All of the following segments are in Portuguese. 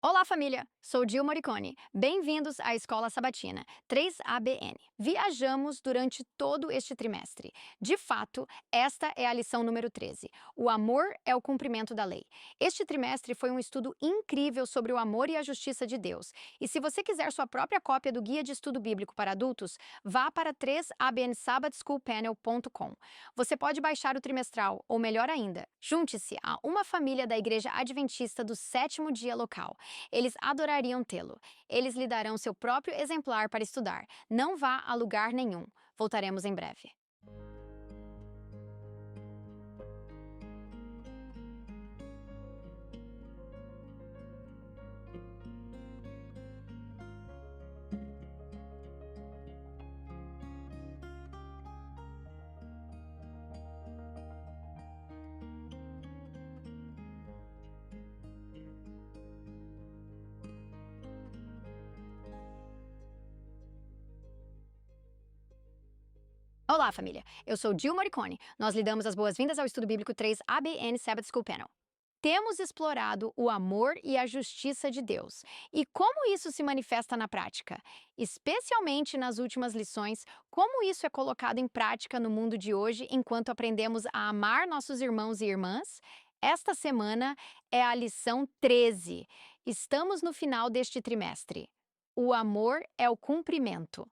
Olá, família! Sou Gil Moricone. Bem-vindos à Escola Sabatina 3ABN. Viajamos durante todo este trimestre. De fato, esta é a lição número 13. O amor é o cumprimento da lei. Este trimestre foi um estudo incrível sobre o amor e a justiça de Deus. E se você quiser sua própria cópia do Guia de Estudo Bíblico para Adultos, vá para 3abnsabbathschoolpanel.com. Você pode baixar o trimestral, ou melhor ainda, junte-se a uma família da Igreja Adventista do Sétimo Dia local. Eles adorariam tê-lo. Eles lhe darão seu próprio exemplar para estudar. Não vá a lugar nenhum. Voltaremos em breve. Olá, família! Eu sou Gil Moricone. Nós lhe damos as boas-vindas ao Estudo Bíblico 3ABN Sabbath School Panel. Temos explorado o amor e a justiça de Deus e como isso se manifesta na prática, especialmente nas últimas lições, como isso é colocado em prática no mundo de hoje enquanto aprendemos a amar nossos irmãos e irmãs. Esta semana é a lição 13. Estamos no final deste trimestre. O amor é o cumprimento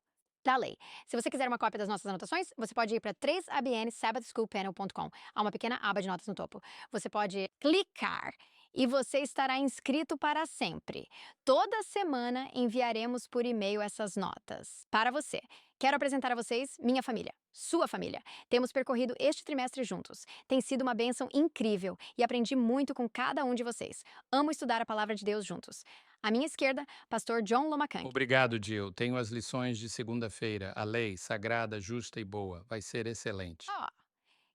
da lei. Se você quiser uma cópia das nossas anotações, você pode ir para 3abnsabbathschoolpanel.com. Há uma pequena aba de notas no topo. Você pode clicar e você estará inscrito para sempre. Toda semana enviaremos por e-mail essas notas para você. Quero apresentar a vocês minha família, sua família. Temos percorrido este trimestre juntos. Tem sido uma bênção incrível e aprendi muito com cada um de vocês. Amo estudar a palavra de Deus juntos. À minha esquerda, pastor John Lomacangue. Obrigado, Jill. Tenho as lições de segunda-feira. A lei, sagrada, justa e boa. Vai ser excelente. Ó,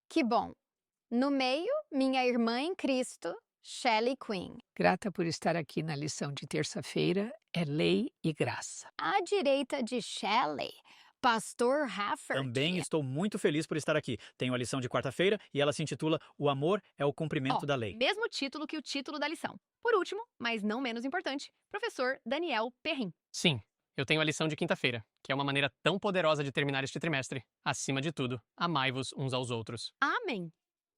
que bom! No meio, minha irmã em Cristo, Shelley Quinn. Grata por estar aqui na lição de terça-feira, é lei e graça. À direita de Shelley, pastor Rafferty. Também estou muito feliz por estar aqui. Tenho a lição de quarta-feira e ela se intitula O Amor é o Cumprimento da Lei. Mesmo título que o título da lição. Por último, mas não menos importante, professor Daniel Perrin. Sim, eu tenho a lição de quinta-feira, que é uma maneira tão poderosa de terminar este trimestre. Acima de tudo, amai-vos uns aos outros. Amém.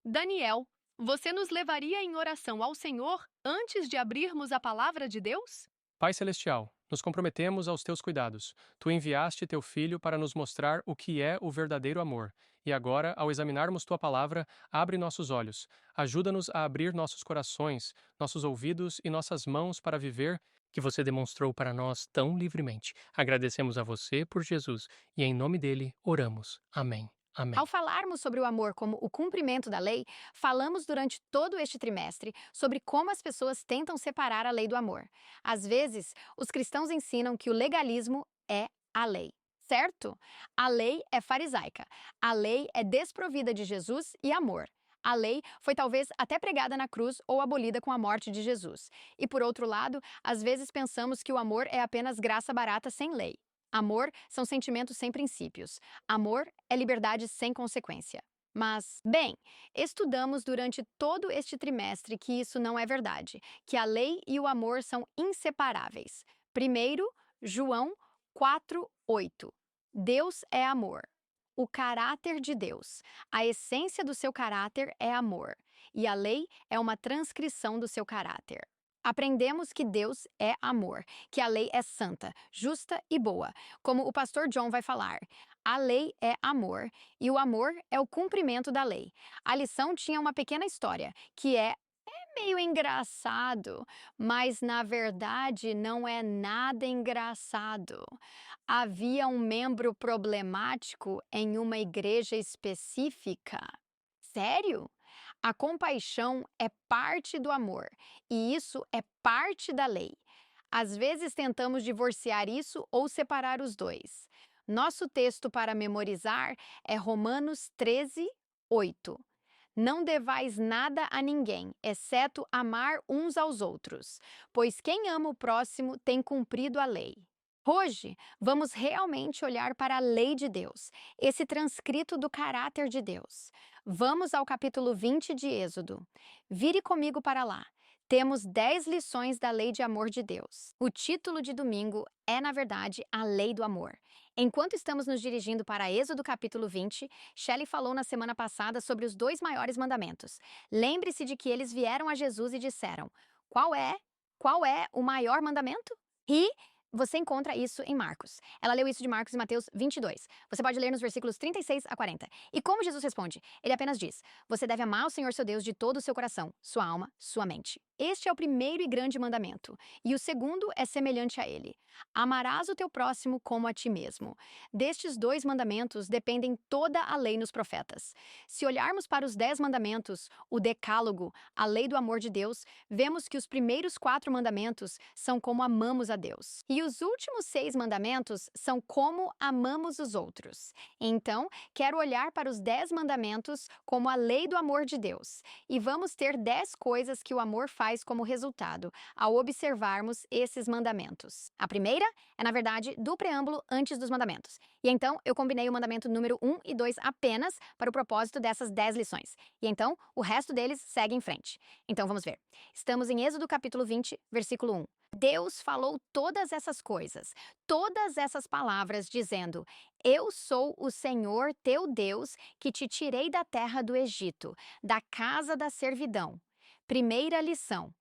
Daniel, você nos levaria em oração ao Senhor antes de abrirmos a palavra de Deus? Pai Celestial, nos comprometemos aos teus cuidados. Tu enviaste teu Filho para nos mostrar o que é o verdadeiro amor. E agora, ao examinarmos tua palavra, abre nossos olhos. Ajuda-nos a abrir nossos corações, nossos ouvidos e nossas mãos para viver que você demonstrou para nós tão livremente. Agradecemos a você por Jesus e em nome dele oramos. Amém. Amém. Ao falarmos sobre o amor como o cumprimento da lei, falamos durante todo este trimestre sobre como as pessoas tentam separar a lei do amor. Às vezes, os cristãos ensinam que o legalismo é a lei, certo? A lei é farisaica. A lei é desprovida de Jesus e amor. A lei foi talvez até pregada na cruz ou abolida com a morte de Jesus. E por outro lado, às vezes pensamos que o amor é apenas graça barata sem lei. Amor são sentimentos sem princípios. Amor é liberdade sem consequência. Mas, bem, estudamos durante todo este trimestre que isso não é verdade, que a lei e o amor são inseparáveis. Primeiro, João 4:8. Deus é amor. O caráter de Deus, a essência do seu caráter é amor, e a lei é uma transcrição do seu caráter. Aprendemos que Deus é amor, que a lei é santa, justa e boa. Como o pastor John vai falar, a lei é amor e o amor é o cumprimento da lei. A lição tinha uma pequena história, que é meio engraçado, mas na verdade não é nada engraçado. Havia um membro problemático em uma igreja específica. Sério? A compaixão é parte do amor e isso é parte da lei. Às vezes tentamos divorciar isso ou separar os dois. Nosso texto para memorizar é Romanos 13:8. Não devais nada a ninguém, exceto amar uns aos outros, pois quem ama o próximo tem cumprido a lei. Hoje, vamos realmente olhar para a lei de Deus, esse transcrito do caráter de Deus. Vamos ao capítulo 20 de Êxodo. Vire comigo para lá. temos 10 lições da lei de amor de Deus. O título de domingo é, na verdade, a lei do amor. Enquanto estamos nos dirigindo para Êxodo capítulo 20, Shelley falou na semana passada sobre os 2 maiores mandamentos. Lembre-se de que eles vieram a Jesus e disseram: Qual é o maior mandamento? E você encontra isso em Marcos. Ela leu isso de Marcos e Mateus 22. Você pode ler nos versículos 36 a 40. E como Jesus responde? Ele apenas diz: Você deve amar o Senhor seu Deus de todo o seu coração, sua alma, sua mente. Este é o primeiro e grande mandamento. E o segundo é semelhante a ele: amarás o teu próximo como a ti mesmo. Destes 2 mandamentos dependem toda a lei nos profetas. Se olharmos para os 10 mandamentos, o decálogo, a lei do amor de Deus, vemos que os primeiros 4 mandamentos são como amamos a Deus. E os últimos 6 mandamentos são como amamos os outros. Então, quero olhar para os 10 mandamentos como a lei do amor de Deus. E vamos ter 10 coisas que o amor faz como resultado ao observarmos esses mandamentos. A primeira é, na verdade, do preâmbulo antes dos mandamentos. E então, eu combinei o mandamento número 1 e 2 apenas para o propósito dessas 10 lições. E então, o resto deles segue em frente. Então, vamos ver. Estamos em Êxodo capítulo 20, versículo 1. Deus falou todas essas coisas, todas essas palavras, dizendo: Eu sou o Senhor teu Deus, que te tirei da terra do Egito, da casa da servidão. Primeira lição: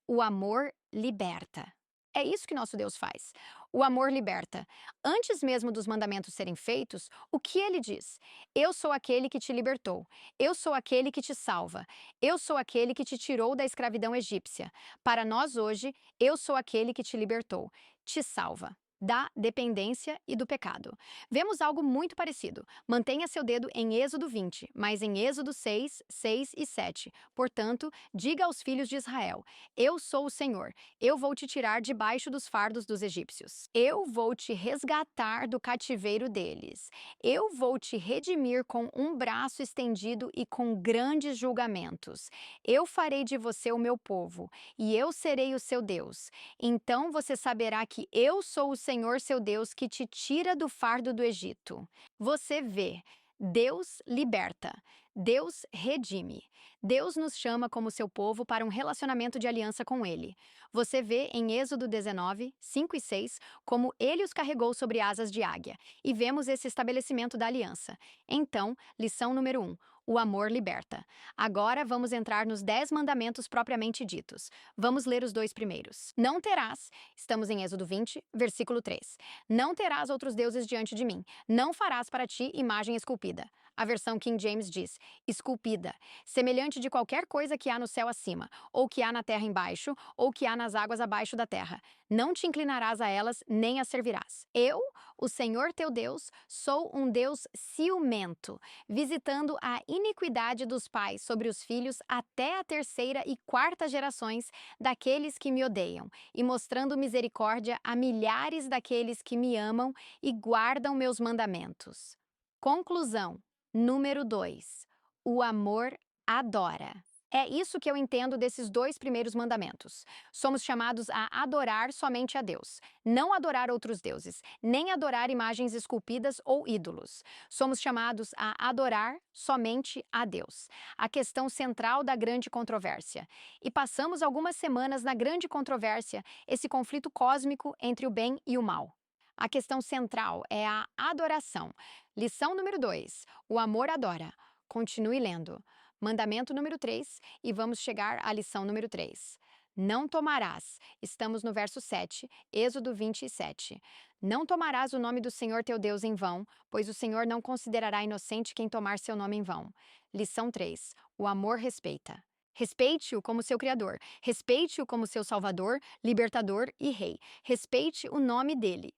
o amor liberta. É isso que nosso Deus faz. O amor liberta. Antes mesmo dos mandamentos serem feitos, o que ele diz? Eu sou aquele que te libertou. Eu sou aquele que te salva. Eu sou aquele que te tirou da escravidão egípcia. Para nós hoje, eu sou aquele que te libertou, te salva da dependência e do pecado. Vemos algo muito parecido. Mantenha seu dedo em Êxodo 20, mas em Êxodo 6, 6 e 7. Portanto, diga aos filhos de Israel: Eu sou o Senhor. Eu vou te tirar debaixo dos fardos dos egípcios. Eu vou te resgatar do cativeiro deles. Eu vou te redimir com um braço estendido e com grandes julgamentos. Eu farei de você o meu povo, e eu serei o seu Deus. Então você saberá que eu sou o Senhor seu Deus que te tira do fardo do Egito. Você vê, Deus liberta, Deus redime. Deus nos chama como seu povo para um relacionamento de aliança com Ele. Você vê em Êxodo 19, 5 e 6, como Ele os carregou sobre asas de águia, e vemos esse estabelecimento da aliança. Então, lição número 1. O amor liberta. Agora vamos entrar nos 10 mandamentos propriamente ditos. Vamos ler os 2 primeiros. Não terás, estamos em Êxodo 20, versículo 3. Não terás outros deuses diante de mim. Não farás para ti imagem esculpida. A versão King James diz, esculpida, semelhante de qualquer coisa que há no céu acima, ou que há na terra embaixo, ou que há nas águas abaixo da terra. Não te inclinarás a elas, nem as servirás. Eu, o Senhor teu Deus, sou um Deus ciumento, visitando a iniquidade dos pais sobre os filhos até a 3ª e 4ª gerações daqueles que me odeiam, e mostrando misericórdia a milhares daqueles que me amam e guardam meus mandamentos. Conclusão. Número 2. O amor adora. É isso que eu entendo desses 2 primeiros mandamentos. Somos chamados a adorar somente a Deus, não adorar outros deuses, nem adorar imagens esculpidas ou ídolos. Somos chamados a adorar somente a Deus, a questão central da grande controvérsia. E passamos algumas semanas na grande controvérsia, esse conflito cósmico entre o bem e o mal. A questão central é a adoração. Lição número 2. O amor adora. Continue lendo. Mandamento número 3 e vamos chegar à lição número 3. Não tomarás. Estamos no verso 7, Êxodo 27. Não tomarás o nome do Senhor teu Deus em vão, pois o Senhor não considerará inocente quem tomar seu nome em vão. Lição 3. O amor respeita. Respeite-o como seu Criador. Respeite-o como seu Salvador, Libertador e Rei. Respeite o nome dele.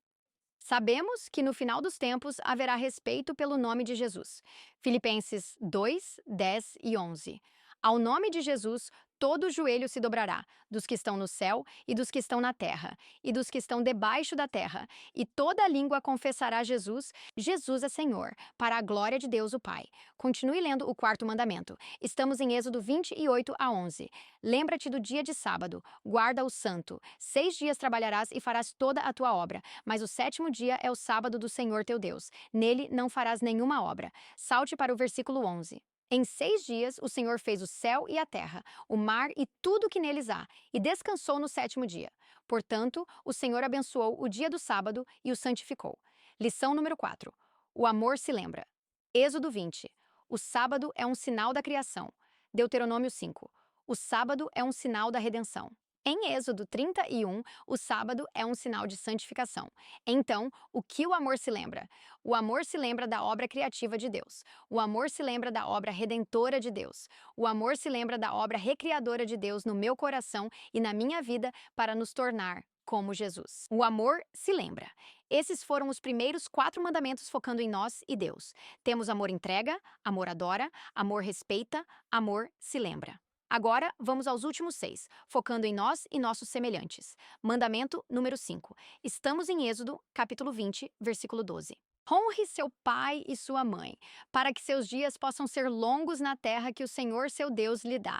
Sabemos que no final dos tempos haverá respeito pelo nome de Jesus. Filipenses 2, 10 e 11. Ao nome de Jesus, todo joelho se dobrará, dos que estão no céu e dos que estão na terra, e dos que estão debaixo da terra, e toda língua confessará Jesus, Jesus é Senhor, para a glória de Deus o Pai. Continue lendo o 4º mandamento. Estamos em Êxodo 28 a 11. Lembra-te do dia de sábado, guarda o santo. 6 dias trabalharás e farás toda a tua obra, mas o 7º dia é o sábado do Senhor teu Deus. Nele não farás nenhuma obra. Salte para o versículo 11. Em 6 dias, o Senhor fez o céu e a terra, o mar e tudo o que neles há, e descansou no 7º dia. Portanto, o Senhor abençoou o dia do sábado e o santificou. Lição número 4. O amor se lembra. Êxodo 20. O sábado é um sinal da criação. Deuteronômio 5. O sábado é um sinal da redenção. Em Êxodo 31, o sábado é um sinal de santificação. Então, o que o amor se lembra? O amor se lembra da obra criativa de Deus. O amor se lembra da obra redentora de Deus. O amor se lembra da obra recriadora de Deus no meu coração e na minha vida para nos tornar como Jesus. O amor se lembra. Esses foram os primeiros 4 mandamentos focando em nós e Deus. Temos amor entrega, amor adora, amor respeita, amor se lembra. Agora, vamos aos últimos 6, focando em nós e nossos semelhantes. Mandamento número 5. Estamos em Êxodo, capítulo 20, versículo 12. Honre seu pai e sua mãe, para que seus dias possam ser longos na terra que o Senhor seu Deus lhe dá.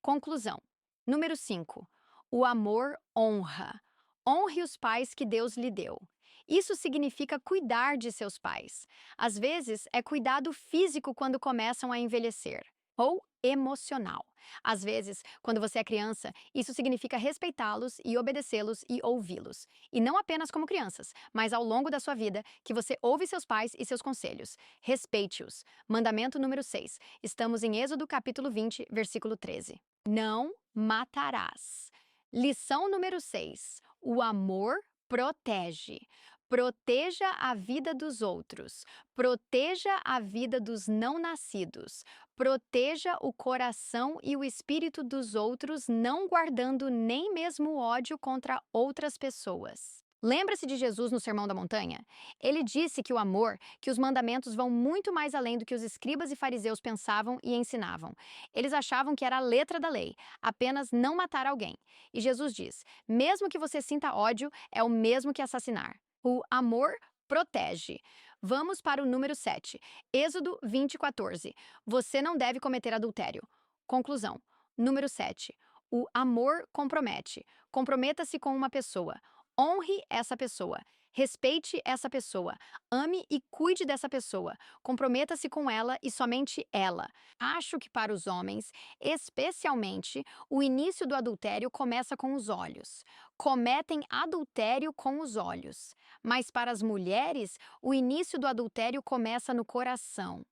Conclusão. Número 5. O amor honra. Honre os pais que Deus lhe deu. Isso significa cuidar de seus pais. Às vezes, é cuidado físico quando começam a envelhecer, ou emocional. Às vezes, quando você é criança, isso significa respeitá-los e obedecê-los e ouvi-los. E não apenas como crianças, mas ao longo da sua vida, que você ouve seus pais e seus conselhos. Respeite-os. Mandamento número 6. Estamos em Êxodo capítulo 20, versículo 13. Não matarás. Lição número 6. O amor protege. Proteja a vida dos outros. Proteja a vida dos não nascidos. Proteja o coração e o espírito dos outros, não guardando nem mesmo ódio contra outras pessoas. Lembra-se de Jesus no Sermão da Montanha? Ele disse que o amor, que os mandamentos vão muito mais além do que os escribas e fariseus pensavam e ensinavam. Eles achavam que era a letra da lei, apenas não matar alguém. E Jesus diz: mesmo que você sinta ódio, é o mesmo que assassinar. O amor protege. Vamos para o número 7. Êxodo 20, 14. Você não deve cometer adultério. Conclusão. Número 7. O amor compromete. Comprometa-se com uma pessoa. Honre essa pessoa. Respeite essa pessoa. Ame e cuide dessa pessoa. Comprometa-se com ela e somente ela. Acho que para os homens, especialmente, o início do adultério começa com os olhos. Cometem adultério com os olhos. Mas para as mulheres, o início do adultério começa no coração,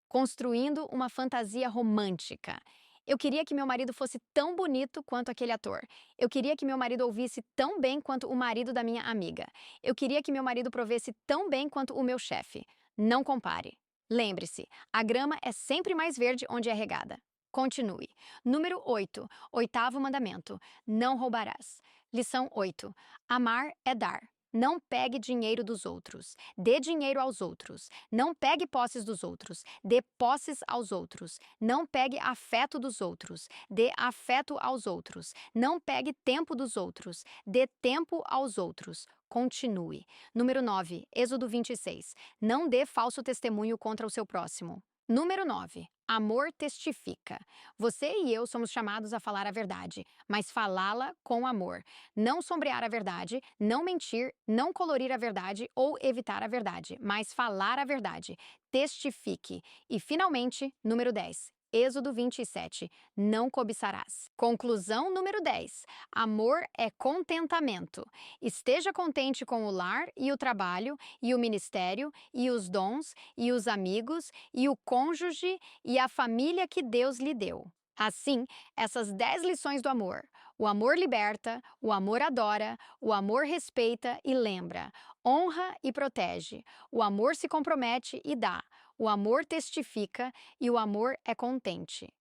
construindo uma fantasia romântica. Eu queria que meu marido fosse tão bonito quanto aquele ator. Eu queria que meu marido ouvisse tão bem quanto o marido da minha amiga. Eu queria que meu marido provesse tão bem quanto o meu chefe. Não compare. Lembre-se, a grama é sempre mais verde onde é regada. Continue. Número 8. 8º mandamento. Não roubarás. Lição 8. Amar é dar. Não pegue dinheiro dos outros. Dê dinheiro aos outros. Não pegue posses dos outros. Dê posses aos outros. Não pegue afeto dos outros. Dê afeto aos outros. Não pegue tempo dos outros. Dê tempo aos outros. Continue. Número 9. Êxodo 26. Não dê falso testemunho contra o seu próximo. Número 9. Amor testifica. Você e eu somos chamados a falar a verdade, mas falá-la com amor. Não sombrear a verdade, não mentir, não colorir a verdade ou evitar a verdade, mas falar a verdade. Testifique. E, finalmente, número 10. Êxodo 27. Não cobiçarás. Conclusão número 10. Amor é contentamento. Esteja contente com o lar e o trabalho, e o ministério, e os dons, e os amigos, e o cônjuge, e a família que Deus lhe deu. Assim, essas 10 lições do amor. O amor liberta, o amor adora, o amor respeita e lembra, honra e protege, o amor se compromete e dá, o amor testifica e o amor é contente.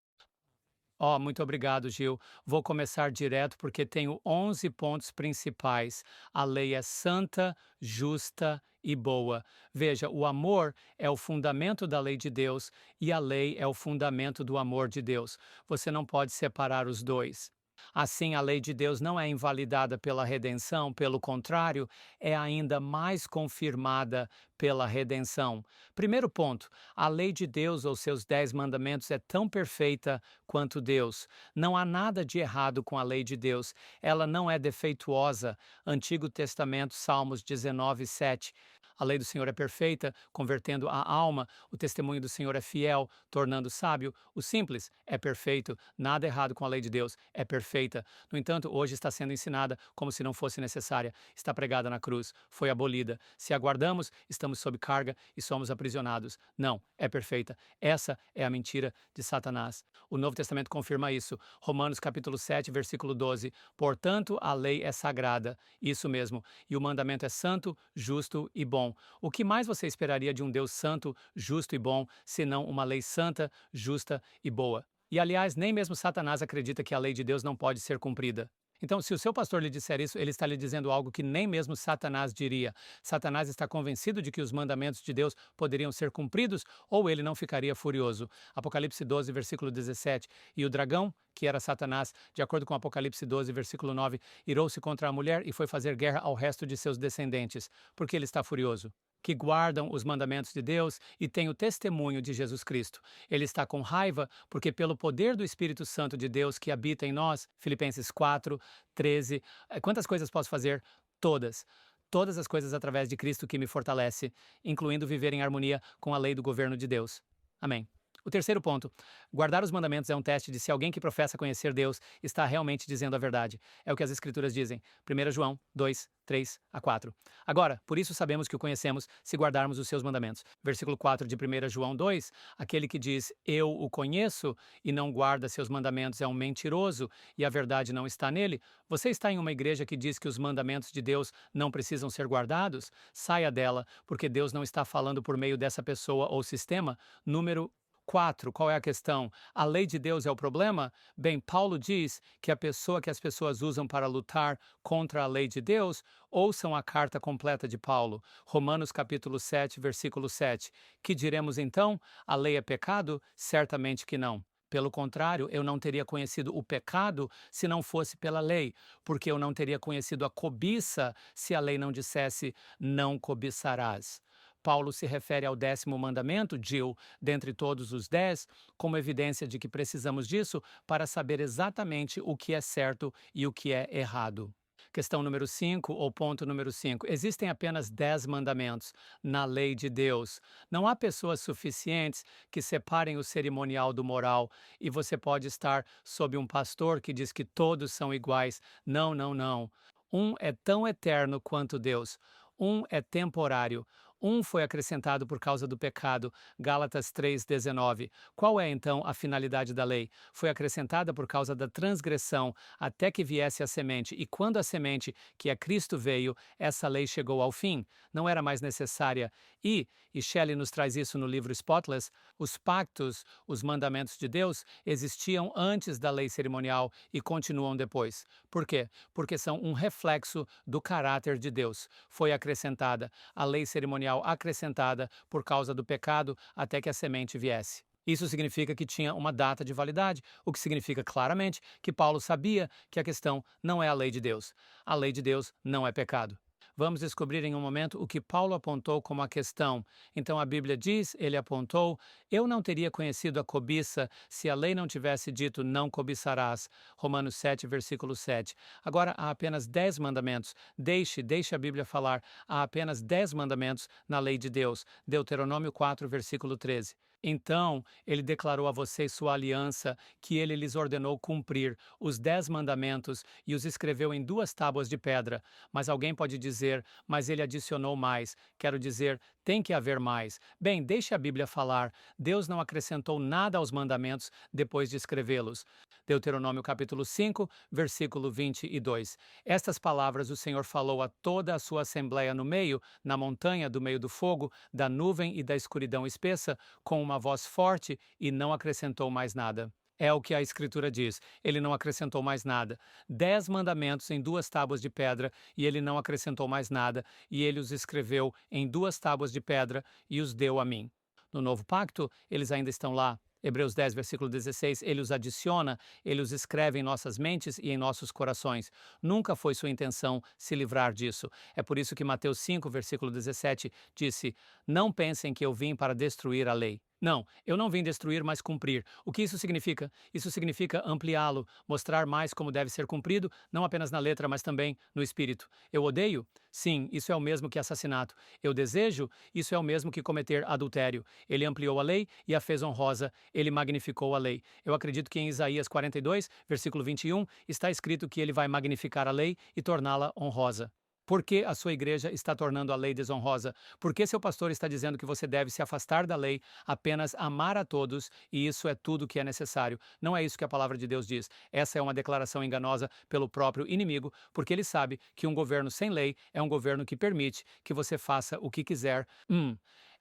Muito obrigado, Gil. Vou começar direto porque tenho 11 pontos principais. A lei é santa, justa e boa. Veja, o amor é o fundamento da lei de Deus e a lei é o fundamento do amor de Deus. Você não pode separar os dois. Assim, a lei de Deus não é invalidada pela redenção, pelo contrário, é ainda mais confirmada pela redenção. Primeiro ponto, a lei de Deus ou seus 10 mandamentos é tão perfeita quanto Deus. Não há nada de errado com a lei de Deus, ela não é defeituosa. Antigo Testamento, Salmos 19, 7. A lei do Senhor é perfeita, convertendo a alma. O testemunho do Senhor é fiel, tornando sábio. O simples é perfeito. Nada errado com a lei de Deus, é perfeita. No entanto, hoje está sendo ensinada como se não fosse necessária. Está pregada na cruz, foi abolida. Se aguardamos, estamos sob carga e somos aprisionados. Não, é perfeita. Essa é a mentira de Satanás. O Novo Testamento confirma isso. Romanos capítulo 7, versículo 12. Portanto, a lei é sagrada. Isso mesmo. E o mandamento é santo, justo e bom. O que mais você esperaria de um Deus santo, justo e bom, senão uma lei santa, justa e boa? E, aliás, nem mesmo Satanás acredita que a lei de Deus não pode ser cumprida. Então, se o seu pastor lhe disser isso, ele está lhe dizendo algo que nem mesmo Satanás diria. Satanás está convencido de que os mandamentos de Deus poderiam ser cumpridos ou ele não ficaria furioso. Apocalipse 12, versículo 17. E o dragão, que era Satanás, de acordo com Apocalipse 12, versículo 9, irou-se contra a mulher e foi fazer guerra ao resto de seus descendentes. Porque ele está furioso? Que guardam os mandamentos de Deus e têm o testemunho de Jesus Cristo. Ele está com raiva porque pelo poder do Espírito Santo de Deus que habita em nós, Filipenses 4, 13, quantas coisas posso fazer? Todas. Todas as coisas através de Cristo que me fortalece, incluindo viver em harmonia com a lei do governo de Deus. Amém. O terceiro ponto, guardar os mandamentos é um teste de se alguém que professa conhecer Deus está realmente dizendo a verdade. É o que as Escrituras dizem. 1 João 2, 3 a 4. Agora, por isso sabemos que o conhecemos se guardarmos os seus mandamentos. Versículo 4 de 1 João 2, aquele que diz, eu o conheço e não guarda seus mandamentos é um mentiroso e a verdade não está nele. Você está em uma igreja que diz que os mandamentos de Deus não precisam ser guardados? Saia dela, porque Deus não está falando por meio dessa pessoa ou sistema. Número 4. Qual é a questão? A lei de Deus é o problema? Bem, Paulo diz que a pessoa que as pessoas usam para lutar contra a lei de Deus, ouçam a carta completa de Paulo. Romanos capítulo 7, versículo 7. Que diremos então? A lei é pecado? Certamente que não. Pelo contrário, eu não teria conhecido o pecado se não fosse pela lei, porque eu não teria conhecido a cobiça se a lei não dissesse, não cobiçarás. Paulo se refere ao 10º mandamento, Jill, dentre todos os 10, como evidência de que precisamos disso para saber exatamente o que é certo e o que é errado. Questão número 5, ou ponto número 5. Existem apenas 10 mandamentos na lei de Deus. Não há pessoas suficientes que separem o cerimonial do moral e você pode estar sob um pastor que diz que todos são iguais. Não, não, não. Um é tão eterno quanto Deus. Um é temporário. Um foi acrescentado por causa do pecado, Gálatas 3,19. Qual é, então, a finalidade da lei? Foi acrescentada por causa da transgressão, até que viesse a semente. E quando a semente, que é Cristo, veio, essa lei chegou ao fim. Não era mais necessária. E Shelley nos traz isso no livro Spotless, os pactos, os mandamentos de Deus, existiam antes da lei cerimonial e continuam depois. Por quê? Porque são um reflexo do caráter de Deus. Foi acrescentada a lei cerimonial acrescentada por causa do pecado até que a semente viesse. Isso significa que tinha uma data de validade, o que significa claramente que Paulo sabia que a questão não é a lei de Deus. A lei de Deus não é pecado. Vamos descobrir em um momento o que Paulo apontou como a questão. Então a Bíblia diz, ele apontou, eu não teria conhecido a cobiça se a lei não tivesse dito não cobiçarás. Romanos 7, versículo 7. Agora há apenas 10 mandamentos. Deixe a Bíblia falar. Há apenas 10 mandamentos na lei de Deus. Deuteronômio 4, versículo 13. Então, ele declarou a vocês sua aliança, que ele lhes ordenou cumprir os 10 mandamentos e os escreveu em 2 tábuas de pedra. Mas alguém pode dizer, mas ele adicionou mais. Quero dizer, tem que haver mais. Bem, deixe a Bíblia falar. Deus não acrescentou nada aos mandamentos depois de escrevê-los. Deuteronômio capítulo 5, versículo 22. Estas palavras o Senhor falou a toda a sua assembleia no meio, na montanha do meio do fogo, da nuvem e da escuridão espessa, com uma voz forte e não acrescentou mais nada. É o que a Escritura diz. Ele não acrescentou mais nada. 10 mandamentos em 2 tábuas de pedra e ele não acrescentou mais nada. E ele os escreveu em 2 tábuas de pedra e os deu a mim. No Novo Pacto, eles ainda estão lá. Hebreus 10, versículo 16, ele os adiciona, ele os escreve em nossas mentes e em nossos corações. Nunca foi sua intenção se livrar disso. É por isso que Mateus 5, versículo 17, disse: Não pensem que eu vim para destruir a lei. Não, eu não vim destruir, mas cumprir. O que isso significa? Isso significa ampliá-lo, mostrar mais como deve ser cumprido, não apenas na letra, mas também no espírito. Eu odeio? Sim, isso é o mesmo que assassinato. Eu desejo? Isso é o mesmo que cometer adultério. Ele ampliou a lei e a fez honrosa. Ele magnificou a lei. Eu acredito que em Isaías 42, versículo 21, está escrito que ele vai magnificar a lei e torná-la honrosa. Por que a sua igreja está tornando a lei desonrosa? Por que seu pastor está dizendo que você deve se afastar da lei, apenas amar a todos, e isso é tudo que é necessário? Não é isso que a palavra de Deus diz. Essa é uma declaração enganosa pelo próprio inimigo, porque ele sabe que um governo sem lei é um governo que permite que você faça o que quiser.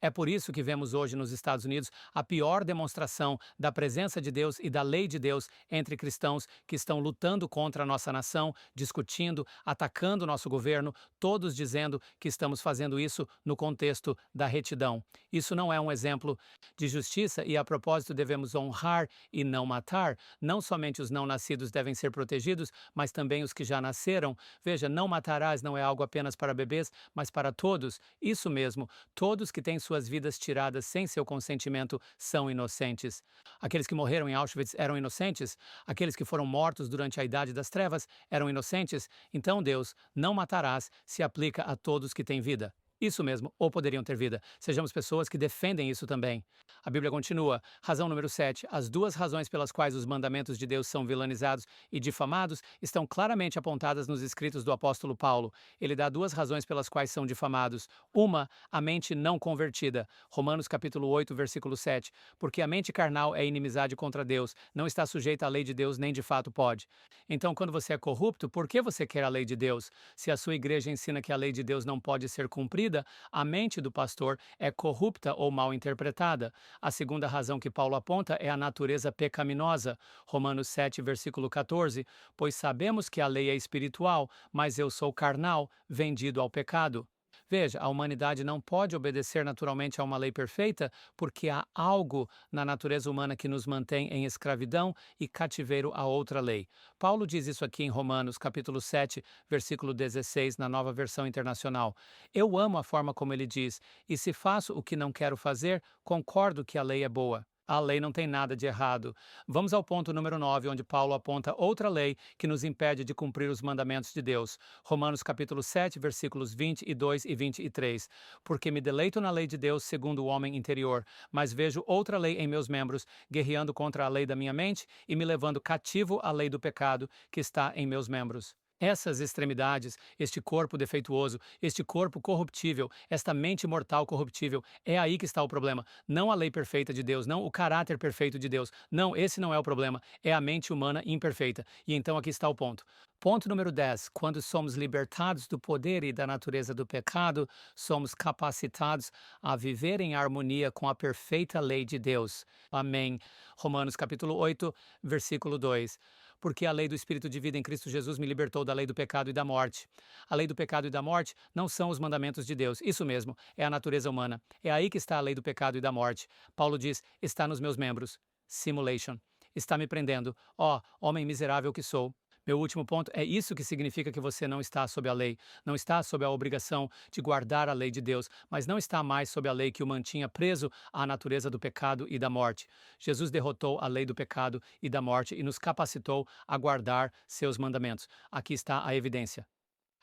É por isso que vemos hoje nos Estados Unidos a pior demonstração da presença de Deus e da lei de Deus entre cristãos que estão lutando contra a nossa nação, discutindo, atacando o nosso governo, todos dizendo que estamos fazendo isso no contexto da retidão. Isso não é um exemplo de justiça e, a propósito, devemos honrar e não matar. Não somente os não nascidos devem ser protegidos, mas também os que já nasceram. Veja, não matarás não é algo apenas para bebês, mas para todos. Isso mesmo, todos que têm suas vidas tiradas sem seu consentimento são inocentes. Aqueles que morreram em Auschwitz eram inocentes? Aqueles que foram mortos durante a Idade das Trevas eram inocentes? Então Deus, não matarás, se aplica a todos que têm vida. Isso mesmo, ou poderiam ter vida. Sejamos pessoas que defendem isso também. A Bíblia continua. Razão número 7. As duas razões pelas quais os mandamentos de Deus são vilanizados e difamados estão claramente apontadas nos escritos do apóstolo Paulo. Ele dá duas razões pelas quais são difamados. Uma, a mente não convertida. Romanos capítulo 8, versículo 7. Porque a mente carnal é inimizade contra Deus, não está sujeita à lei de Deus, nem de fato pode. Então, quando você é corrupto, por que você quer a lei de Deus? Se a sua igreja ensina que a lei de Deus não pode ser cumprida, a mente do pastor é corrupta ou mal interpretada. A segunda razão que Paulo aponta é a natureza pecaminosa. Romanos 7, versículo 14. Pois sabemos que a lei é espiritual, mas eu sou carnal, vendido ao pecado. Veja, a humanidade não pode obedecer naturalmente a uma lei perfeita porque há algo na natureza humana que nos mantém em escravidão e cativeiro a outra lei. Paulo diz isso aqui em Romanos, capítulo 7, versículo 16, na Nova Versão Internacional. Eu amo a forma como ele diz, e se faço o que não quero fazer, concordo que a lei é boa. A lei não tem nada de errado. Vamos ao ponto número 9, onde Paulo aponta outra lei que nos impede de cumprir os mandamentos de Deus. Romanos capítulo 7, versículos 22 e 23. Porque me deleito na lei de Deus segundo o homem interior, mas vejo outra lei em meus membros, guerreando contra a lei da minha mente e me levando cativo à lei do pecado que está em meus membros. Essas extremidades, este corpo defeituoso, este corpo corruptível, esta mente mortal corruptível, é aí que está o problema. Não a lei perfeita de Deus, não o caráter perfeito de Deus. Não, esse não é o problema. É a mente humana imperfeita. E então aqui está o ponto. Ponto número 10. Quando somos libertados do poder e da natureza do pecado, somos capacitados a viver em harmonia com a perfeita lei de Deus. Amém. Romanos capítulo 8, versículo 2. Porque a lei do Espírito de vida em Cristo Jesus me libertou da lei do pecado e da morte. A lei do pecado e da morte não são os mandamentos de Deus. Isso mesmo, é a natureza humana. É aí que está a lei do pecado e da morte. Paulo diz, está nos meus membros. Simulation. Está me prendendo. Ó, homem miserável que sou. Meu último ponto é isso que significa que você não está sob a lei, não está sob a obrigação de guardar a lei de Deus, mas não está mais sob a lei que o mantinha preso à natureza do pecado e da morte. Jesus derrotou a lei do pecado e da morte e nos capacitou a guardar seus mandamentos. Aqui está a evidência.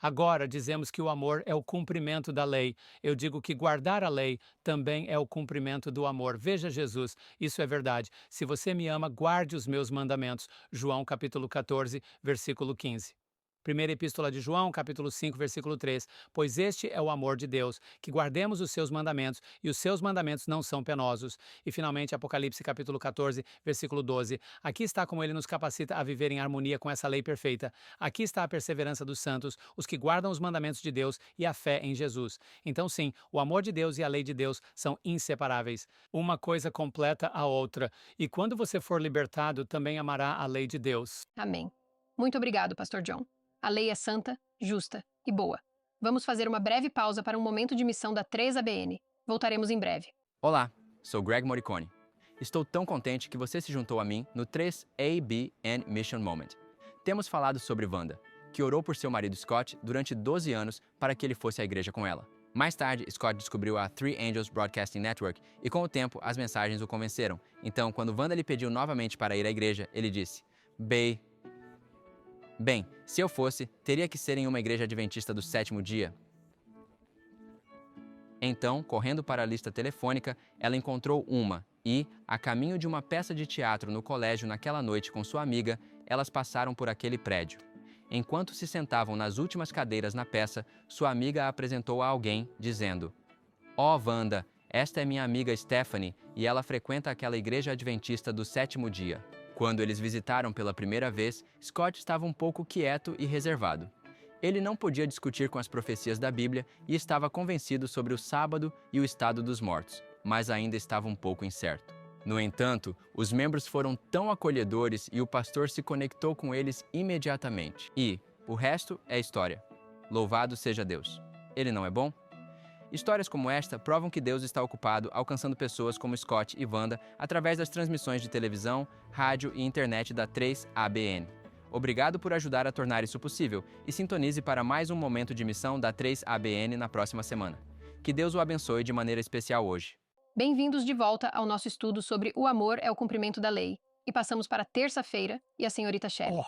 Agora dizemos que o amor é o cumprimento da lei. Eu digo que guardar a lei também é o cumprimento do amor. Veja Jesus, isso é verdade. Se você me ama, guarde os meus mandamentos. João capítulo 14, versículo 15. Primeira Epístola de João, capítulo 5, versículo 3. Pois este é o amor de Deus, que guardemos os seus mandamentos, e os seus mandamentos não são penosos. E finalmente Apocalipse, capítulo 14, versículo 12. Aqui está como ele nos capacita a viver em harmonia com essa lei perfeita. Aqui está a perseverança dos santos, os que guardam os mandamentos de Deus e a fé em Jesus. Então sim, o amor de Deus e a lei de Deus são inseparáveis. Uma coisa completa a outra. E quando você for libertado, também amará a lei de Deus. Amém. Muito obrigado, Pastor John. A lei é santa, justa e boa. Vamos fazer uma breve pausa para um momento de missão da 3ABN. Voltaremos em breve. Olá, sou Greg Morricone. Estou tão contente que você se juntou a mim no 3ABN Mission Moment. Temos falado sobre Wanda, que orou por seu marido Scott durante 12 anos para que ele fosse à igreja com ela. Mais tarde, Scott descobriu a Three Angels Broadcasting Network e, com o tempo, as mensagens o convenceram. Então, quando Wanda lhe pediu novamente para ir à igreja, ele disse: Bem, se eu fosse, teria que ser em uma igreja adventista do sétimo dia. Então, correndo para a lista telefônica, ela encontrou uma e, a caminho de uma peça de teatro no colégio naquela noite com sua amiga, elas passaram por aquele prédio. Enquanto se sentavam nas últimas cadeiras na peça, sua amiga a apresentou a alguém, dizendo: Ó, Wanda, esta é minha amiga Stephanie e ela frequenta aquela igreja adventista do sétimo dia. Quando eles visitaram pela primeira vez, Scott estava um pouco quieto e reservado. Ele não podia discutir com as profecias da Bíblia e estava convencido sobre o sábado e o estado dos mortos, mas ainda estava um pouco incerto. No entanto, os membros foram tão acolhedores e o pastor se conectou com eles imediatamente. E o resto é história. Louvado seja Deus. Ele não é bom? Histórias como esta provam que Deus está ocupado alcançando pessoas como Scott e Wanda através das transmissões de televisão, rádio e internet da 3ABN. Obrigado por ajudar a tornar isso possível e sintonize para mais um momento de missão da 3ABN na próxima semana. Que Deus o abençoe de maneira especial hoje. Bem-vindos de volta ao nosso estudo sobre o amor é o cumprimento da lei. E passamos para terça-feira e a senhorita Shelley.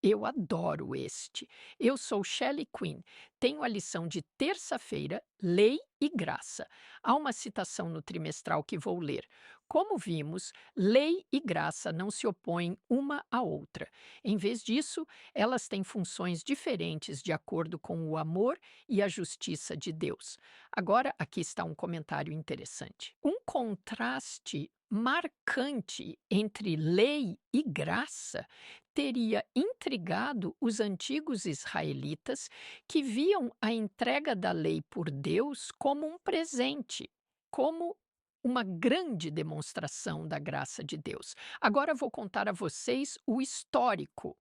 Eu adoro este. Eu sou Shelley Quinn. Tenho a lição de terça-feira, Lei e Graça. Há uma citação no trimestral que vou ler. Como vimos, lei e graça não se opõem uma à outra. Em vez disso, elas têm funções diferentes de acordo com o amor e a justiça de Deus. Agora, aqui está um comentário interessante. Um contraste marcante entre lei e graça teria intrigado os antigos israelitas que viam a entrega da lei por Deus como um presente, como uma grande demonstração da graça de Deus. Agora vou contar a vocês o histórico.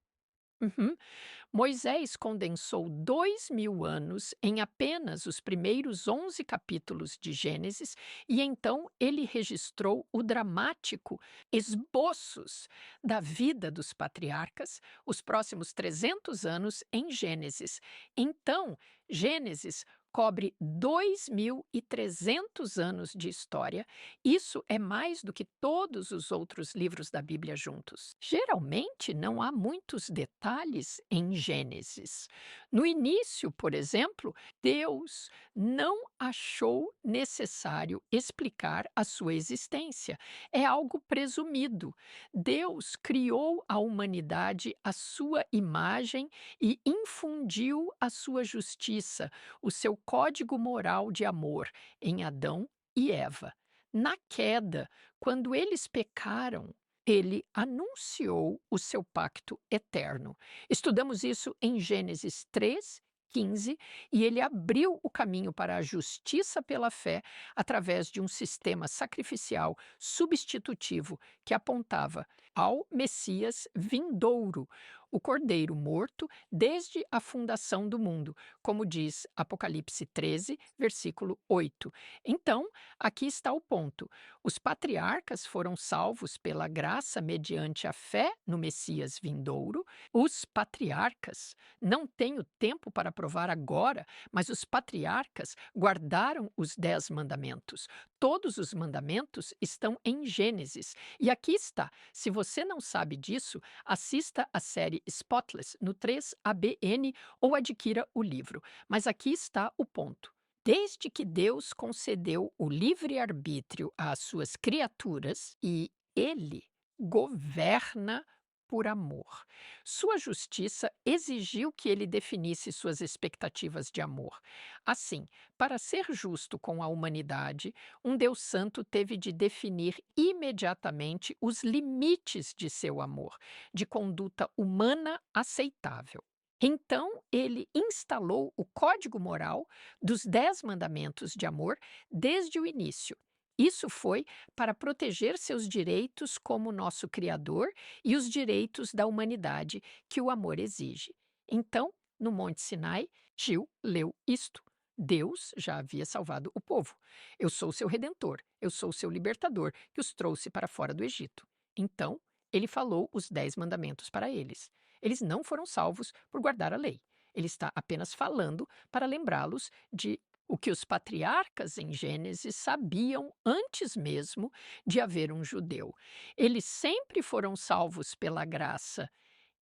Moisés condensou 2000 anos em apenas os primeiros 11 capítulos de Gênesis e então ele registrou o dramático esboços da vida dos patriarcas, os próximos 300 anos em Gênesis. Então, Gênesis cobre 2300 anos de história. Isso é mais do que todos os outros livros da Bíblia juntos. Geralmente não há muitos detalhes em Gênesis. No início, por exemplo, Deus não achou necessário explicar a sua existência. É algo presumido. Deus criou a humanidade à sua imagem e infundiu a sua justiça, o seu código moral de amor em Adão e Eva. Na queda, quando eles pecaram, ele anunciou o seu pacto eterno. Estudamos isso em Gênesis 3:15, e ele abriu o caminho para a justiça pela fé através de um sistema sacrificial substitutivo que apontava ao Messias vindouro, o Cordeiro morto desde a fundação do mundo, como diz Apocalipse 13, versículo 8. Então, aqui está o ponto. Os patriarcas foram salvos pela graça mediante a fé no Messias vindouro. Os patriarcas, não tenho tempo para provar agora, mas os patriarcas guardaram os 10 mandamentos. Todos os mandamentos estão em Gênesis. E aqui está. Se você não sabe disso, assista a série Spotless no 3ABN ou adquira o livro. Mas aqui está o ponto. Desde que Deus concedeu o livre-arbítrio às suas criaturas e ele governa por amor. Sua justiça exigiu que ele definisse suas expectativas de amor. Assim, para ser justo com a humanidade, um Deus Santo teve de definir imediatamente os limites de seu amor, de conduta humana aceitável. Então, ele instalou o código moral dos 10 mandamentos de amor desde o início. Isso foi para proteger seus direitos como nosso Criador e os direitos da humanidade que o amor exige. Então, no Monte Sinai, Gil leu isto. Deus já havia salvado o povo. Eu sou seu redentor, eu sou seu libertador, que os trouxe para fora do Egito. Então, ele falou os 10 mandamentos para eles. Eles não foram salvos por guardar a lei. Ele está apenas falando para lembrá-los de o que os patriarcas em Gênesis sabiam antes mesmo de haver um judeu. Eles sempre foram salvos pela graça.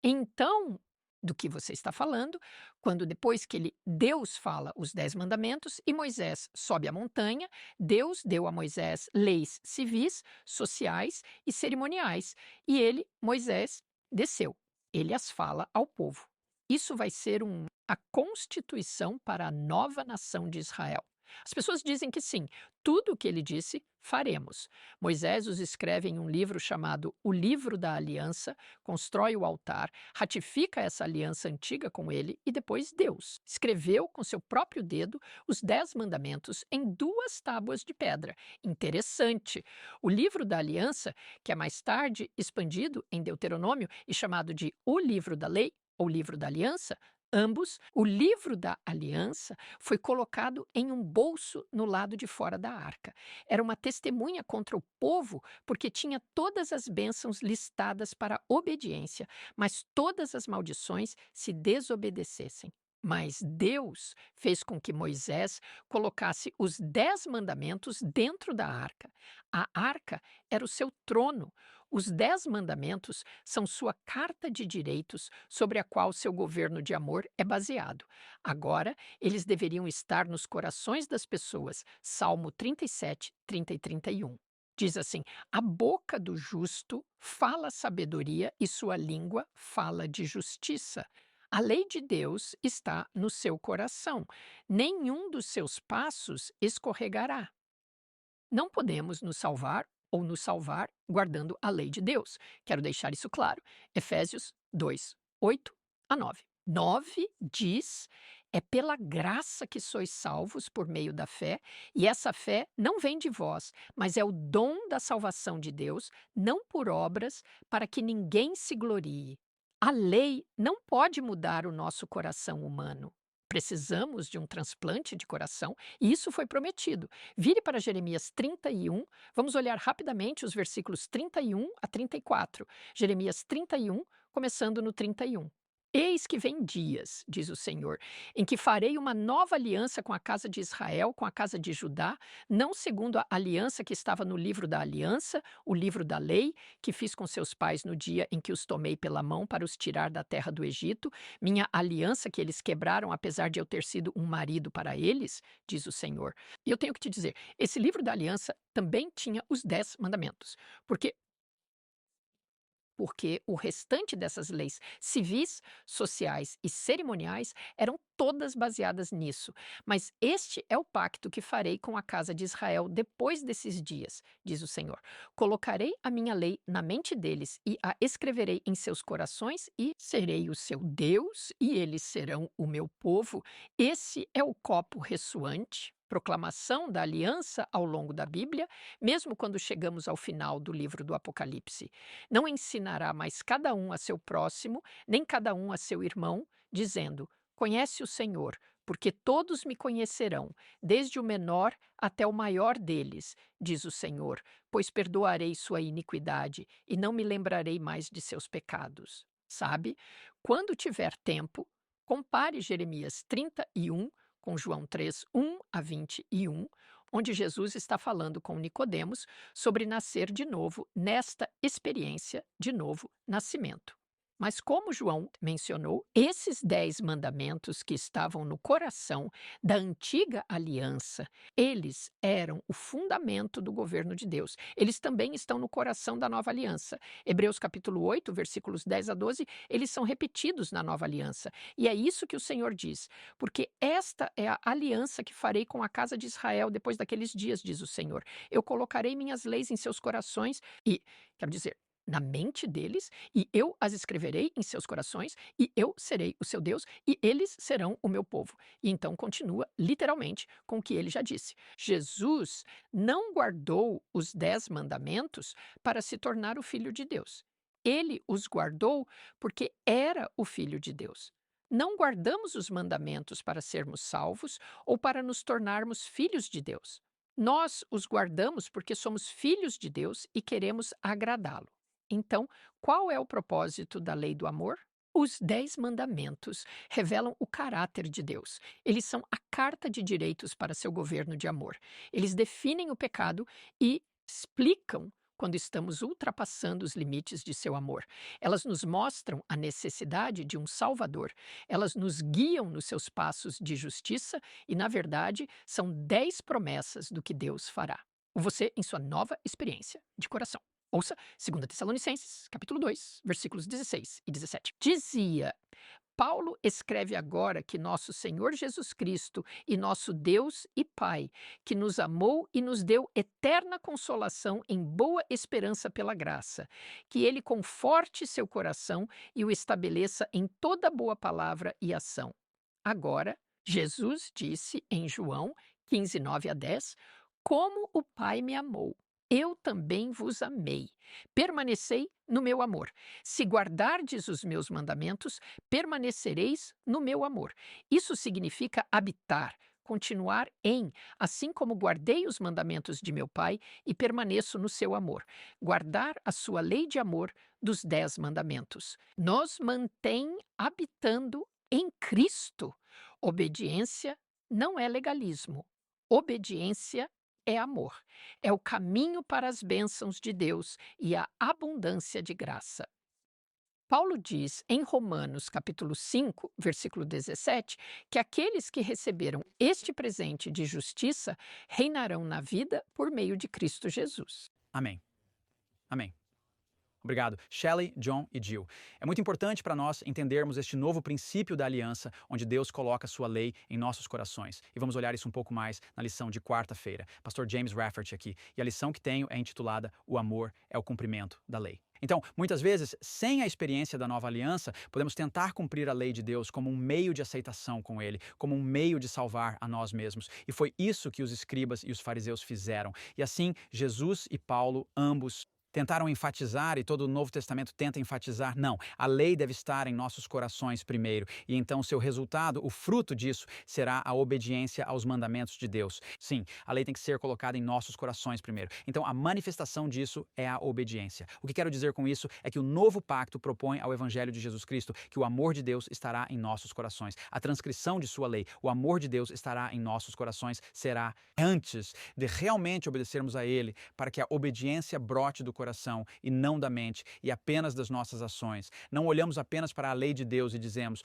Então, do que você está falando, quando depois que Deus fala os 10 mandamentos e Moisés sobe a montanha, Deus deu a Moisés leis civis, sociais e cerimoniais, e Moisés, desceu. Ele as fala ao povo. Isso vai ser a constituição para a nova nação de Israel. As pessoas dizem que sim, tudo o que ele disse, faremos. Moisés os escreve em um livro chamado O Livro da Aliança, constrói o altar, ratifica essa aliança antiga com ele e depois Deus escreveu com seu próprio dedo os 10 mandamentos em 2 tábuas de pedra. Interessante. O Livro da Aliança, que é mais tarde expandido em Deuteronômio e chamado de O Livro da Lei ou Livro da Aliança, ambos, o Livro da Aliança foi colocado em um bolso no lado de fora da arca. Era uma testemunha contra o povo, porque tinha todas as bênçãos listadas para obediência, mas todas as maldições se desobedecessem. Mas Deus fez com que Moisés colocasse os 10 mandamentos dentro da arca. A arca era o seu trono. Os 10 mandamentos são sua carta de direitos sobre a qual seu governo de amor é baseado. Agora, eles deveriam estar nos corações das pessoas. Salmo 37, 30 e 31. Diz assim: a boca do justo fala sabedoria e sua língua fala de justiça. A lei de Deus está no seu coração. Nenhum dos seus passos escorregará. Não podemos nos salvar ou nos salvar guardando a lei de Deus. Quero deixar isso claro. Efésios 2, 8 a 9. 9 diz: é pela graça que sois salvos por meio da fé, e essa fé não vem de vós, mas é o dom da salvação de Deus, não por obras, para que ninguém se glorie. A lei não pode mudar o nosso coração humano. Precisamos de um transplante de coração e isso foi prometido. Vire para Jeremias 31, vamos olhar rapidamente os versículos 31 a 34. Jeremias 31, começando no 31. Eis que vem dias, diz o Senhor, em que farei uma nova aliança com a casa de Israel, com a casa de Judá, não segundo a aliança que estava no livro da aliança, o livro da lei, que fiz com seus pais no dia em que os tomei pela mão para os tirar da terra do Egito, minha aliança que eles quebraram, apesar de eu ter sido um marido para eles, diz o Senhor. E eu tenho que te dizer, esse livro da aliança também tinha os 10 mandamentos, porque o restante dessas leis civis, sociais e cerimoniais eram todas baseadas nisso. Mas este é o pacto que farei com a casa de Israel depois desses dias, diz o Senhor. Colocarei a minha lei na mente deles e a escreverei em seus corações e serei o seu Deus e eles serão o meu povo. Esse é o copo ressoante, proclamação da aliança ao longo da Bíblia, mesmo quando chegamos ao final do livro do Apocalipse. Não ensinará mais cada um a seu próximo, nem cada um a seu irmão, dizendo: conhece o Senhor, porque todos me conhecerão, desde o menor até o maior deles, diz o Senhor, pois perdoarei sua iniquidade e não me lembrarei mais de seus pecados. Sabe? Quando tiver tempo, compare Jeremias 31 com João 3, 1 a 21, onde Jesus está falando com Nicodemos sobre nascer de novo nesta experiência de novo nascimento. Mas como João mencionou, esses 10 mandamentos que estavam no coração da antiga aliança, eles eram o fundamento do governo de Deus. Eles também estão no coração da nova aliança. Hebreus capítulo 8, versículos 10 a 12, eles são repetidos na nova aliança. E é isso que o Senhor diz, porque esta é a aliança que farei com a casa de Israel depois daqueles dias, diz o Senhor. Eu colocarei minhas leis em seus corações e, quero dizer, na mente deles, e eu as escreverei em seus corações, e eu serei o seu Deus, e eles serão o meu povo. E então continua literalmente com o que ele já disse. Jesus não guardou os 10 mandamentos para se tornar o Filho de Deus. Ele os guardou porque era o Filho de Deus. Não guardamos os mandamentos para sermos salvos ou para nos tornarmos filhos de Deus. Nós os guardamos porque somos filhos de Deus e queremos agradá-lo. Então, qual é o propósito da lei do amor? Os 10 mandamentos revelam o caráter de Deus. Eles são a carta de direitos para seu governo de amor. Eles definem o pecado e explicam quando estamos ultrapassando os limites de seu amor. Elas nos mostram a necessidade de um Salvador. Elas nos guiam nos seus passos de justiça e, na verdade, são 10 promessas do que Deus fará. Você em sua nova experiência de coração. Ouça 2 Tessalonicenses, capítulo 2, versículos 16 e 17. Dizia: Paulo escreve agora que nosso Senhor Jesus Cristo e nosso Deus e Pai, que nos amou e nos deu eterna consolação em boa esperança pela graça, que ele conforte seu coração e o estabeleça em toda boa palavra e ação. Agora, Jesus disse em João 15, 9 a 10, como o Pai me amou, eu também vos amei. Permanecei no meu amor. Se guardardes os meus mandamentos, permanecereis no meu amor. Isso significa habitar, continuar em, assim como guardei os mandamentos de meu Pai e permaneço no seu amor. Guardar a sua lei de amor dos 10 mandamentos. Nos mantém habitando em Cristo. Obediência não é legalismo. Obediência é amor. É o caminho para as bênçãos de Deus e a abundância de graça. Paulo diz em Romanos capítulo 5, versículo 17, que aqueles que receberam este presente de justiça reinarão na vida por meio de Cristo Jesus. Amém. Amém. Obrigado, Shelley, John e Jill. É muito importante para nós entendermos este novo princípio da aliança, onde Deus coloca sua lei em nossos corações. E vamos olhar isso um pouco mais na lição de quarta-feira. Pastor James Rafferty aqui. E a lição que tenho é intitulada O Amor é o Cumprimento da Lei. Então, muitas vezes, sem a experiência da nova aliança, podemos tentar cumprir a lei de Deus como um meio de aceitação com Ele, como um meio de salvar a nós mesmos. E foi isso que os escribas e os fariseus fizeram. E assim, Jesus e Paulo, ambos, tentaram enfatizar, e todo o Novo Testamento tenta enfatizar, não, a lei deve estar em nossos corações primeiro, e então seu resultado, o fruto disso, será a obediência aos mandamentos de Deus. Sim, a lei tem que ser colocada em nossos corações primeiro. Então a manifestação disso é a obediência. O que quero dizer com isso é que o novo pacto propõe ao Evangelho de Jesus Cristo que o amor de Deus estará em nossos corações. A transcrição de sua lei, o amor de Deus estará em nossos corações, será antes de realmente obedecermos a Ele, para que a obediência brote do coração e não da mente e apenas das nossas ações. Não olhamos apenas para a lei de Deus e dizemos,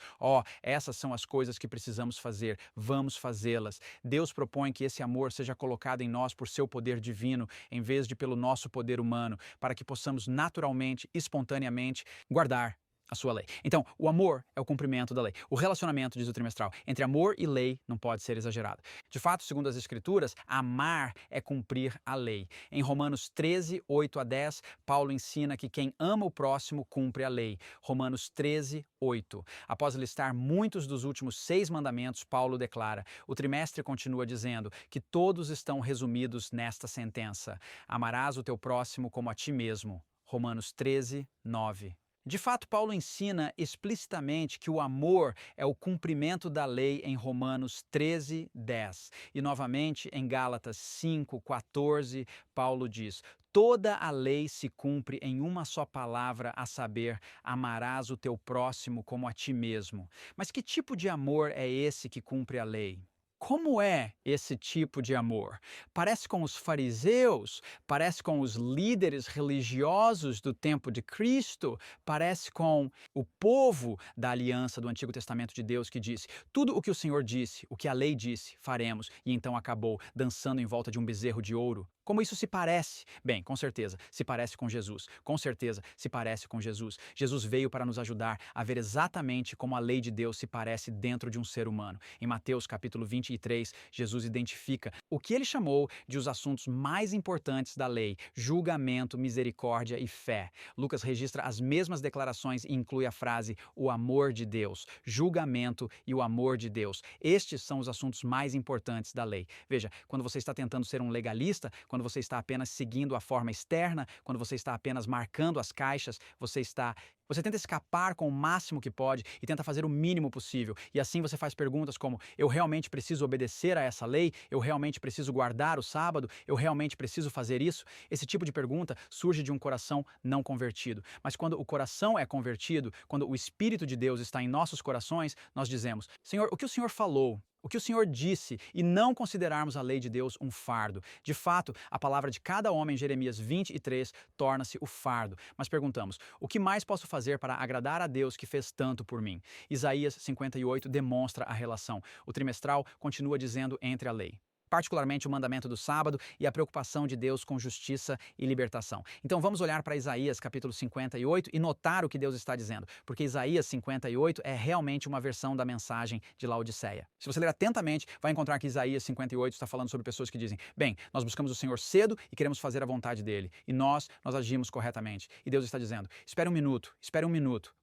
essas são as coisas que precisamos fazer, vamos fazê-las. Deus propõe que esse amor seja colocado em nós por seu poder divino, em vez de pelo nosso poder humano, para que possamos naturalmente, espontaneamente, guardar a sua lei. Então, o amor é o cumprimento da lei. O relacionamento, diz o trimestral, entre amor e lei não pode ser exagerado. De fato, segundo as Escrituras, amar é cumprir a lei. Em Romanos 13, 8 a 10, Paulo ensina que quem ama o próximo cumpre a lei. Romanos 13, 8. Após listar muitos dos últimos 6 mandamentos, Paulo declara, o trimestre continua dizendo que todos estão resumidos nesta sentença: amarás o teu próximo como a ti mesmo. Romanos 13, 9. De fato, Paulo ensina explicitamente que o amor é o cumprimento da lei em Romanos 13, 10. E novamente em Gálatas 5, 14, Paulo diz, toda a lei se cumpre em uma só palavra, a saber, amarás o teu próximo como a ti mesmo. Mas que tipo de amor é esse que cumpre a lei? Como é esse tipo de amor? Parece com os fariseus? Parece com os líderes religiosos do tempo de Cristo? Parece com o povo da aliança do Antigo Testamento de Deus que disse, tudo o que o Senhor disse, o que a lei disse, faremos, e então acabou dançando em volta de um bezerro de ouro? Como isso se parece? Bem, com certeza, se parece com Jesus. Com certeza, se parece com Jesus. Jesus veio para nos ajudar a ver exatamente como a lei de Deus se parece dentro de um ser humano. Em Mateus capítulo 23, Jesus identifica o que ele chamou de os assuntos mais importantes da lei: julgamento, misericórdia e fé. Lucas registra as mesmas declarações e inclui a frase o amor de Deus, julgamento e o amor de Deus. Estes são os assuntos mais importantes da lei. Veja, quando você está tentando ser um legalista, quando você está apenas seguindo a forma externa, quando você está apenas marcando as caixas, você está Você tenta escapar com o máximo que pode e tenta fazer o mínimo possível. E assim você faz perguntas como: eu realmente preciso obedecer a essa lei? Eu realmente preciso guardar o sábado? Eu realmente preciso fazer isso? Esse tipo de pergunta surge de um coração não convertido. Mas quando o coração é convertido, quando o Espírito de Deus está em nossos corações, nós dizemos: Senhor, o que o Senhor falou? O que o Senhor disse, e não considerarmos a lei de Deus um fardo. De fato, a palavra de cada homem, Jeremias 23, torna-se o fardo. Mas perguntamos: o que mais posso fazer para agradar a Deus que fez tanto por mim? Isaías 58 demonstra a relação. O trimestral continua dizendo entre a lei. Particularmente o mandamento do sábado e a preocupação de Deus com justiça e libertação. Então vamos olhar para Isaías capítulo 58 e notar o que Deus está dizendo, porque Isaías 58 é realmente uma versão da mensagem de Laodiceia. Se você ler atentamente, vai encontrar que Isaías 58 está falando sobre pessoas que dizem: bem, nós buscamos o Senhor cedo e queremos fazer a vontade dele, e nós agimos corretamente. E Deus está dizendo: espere um minuto,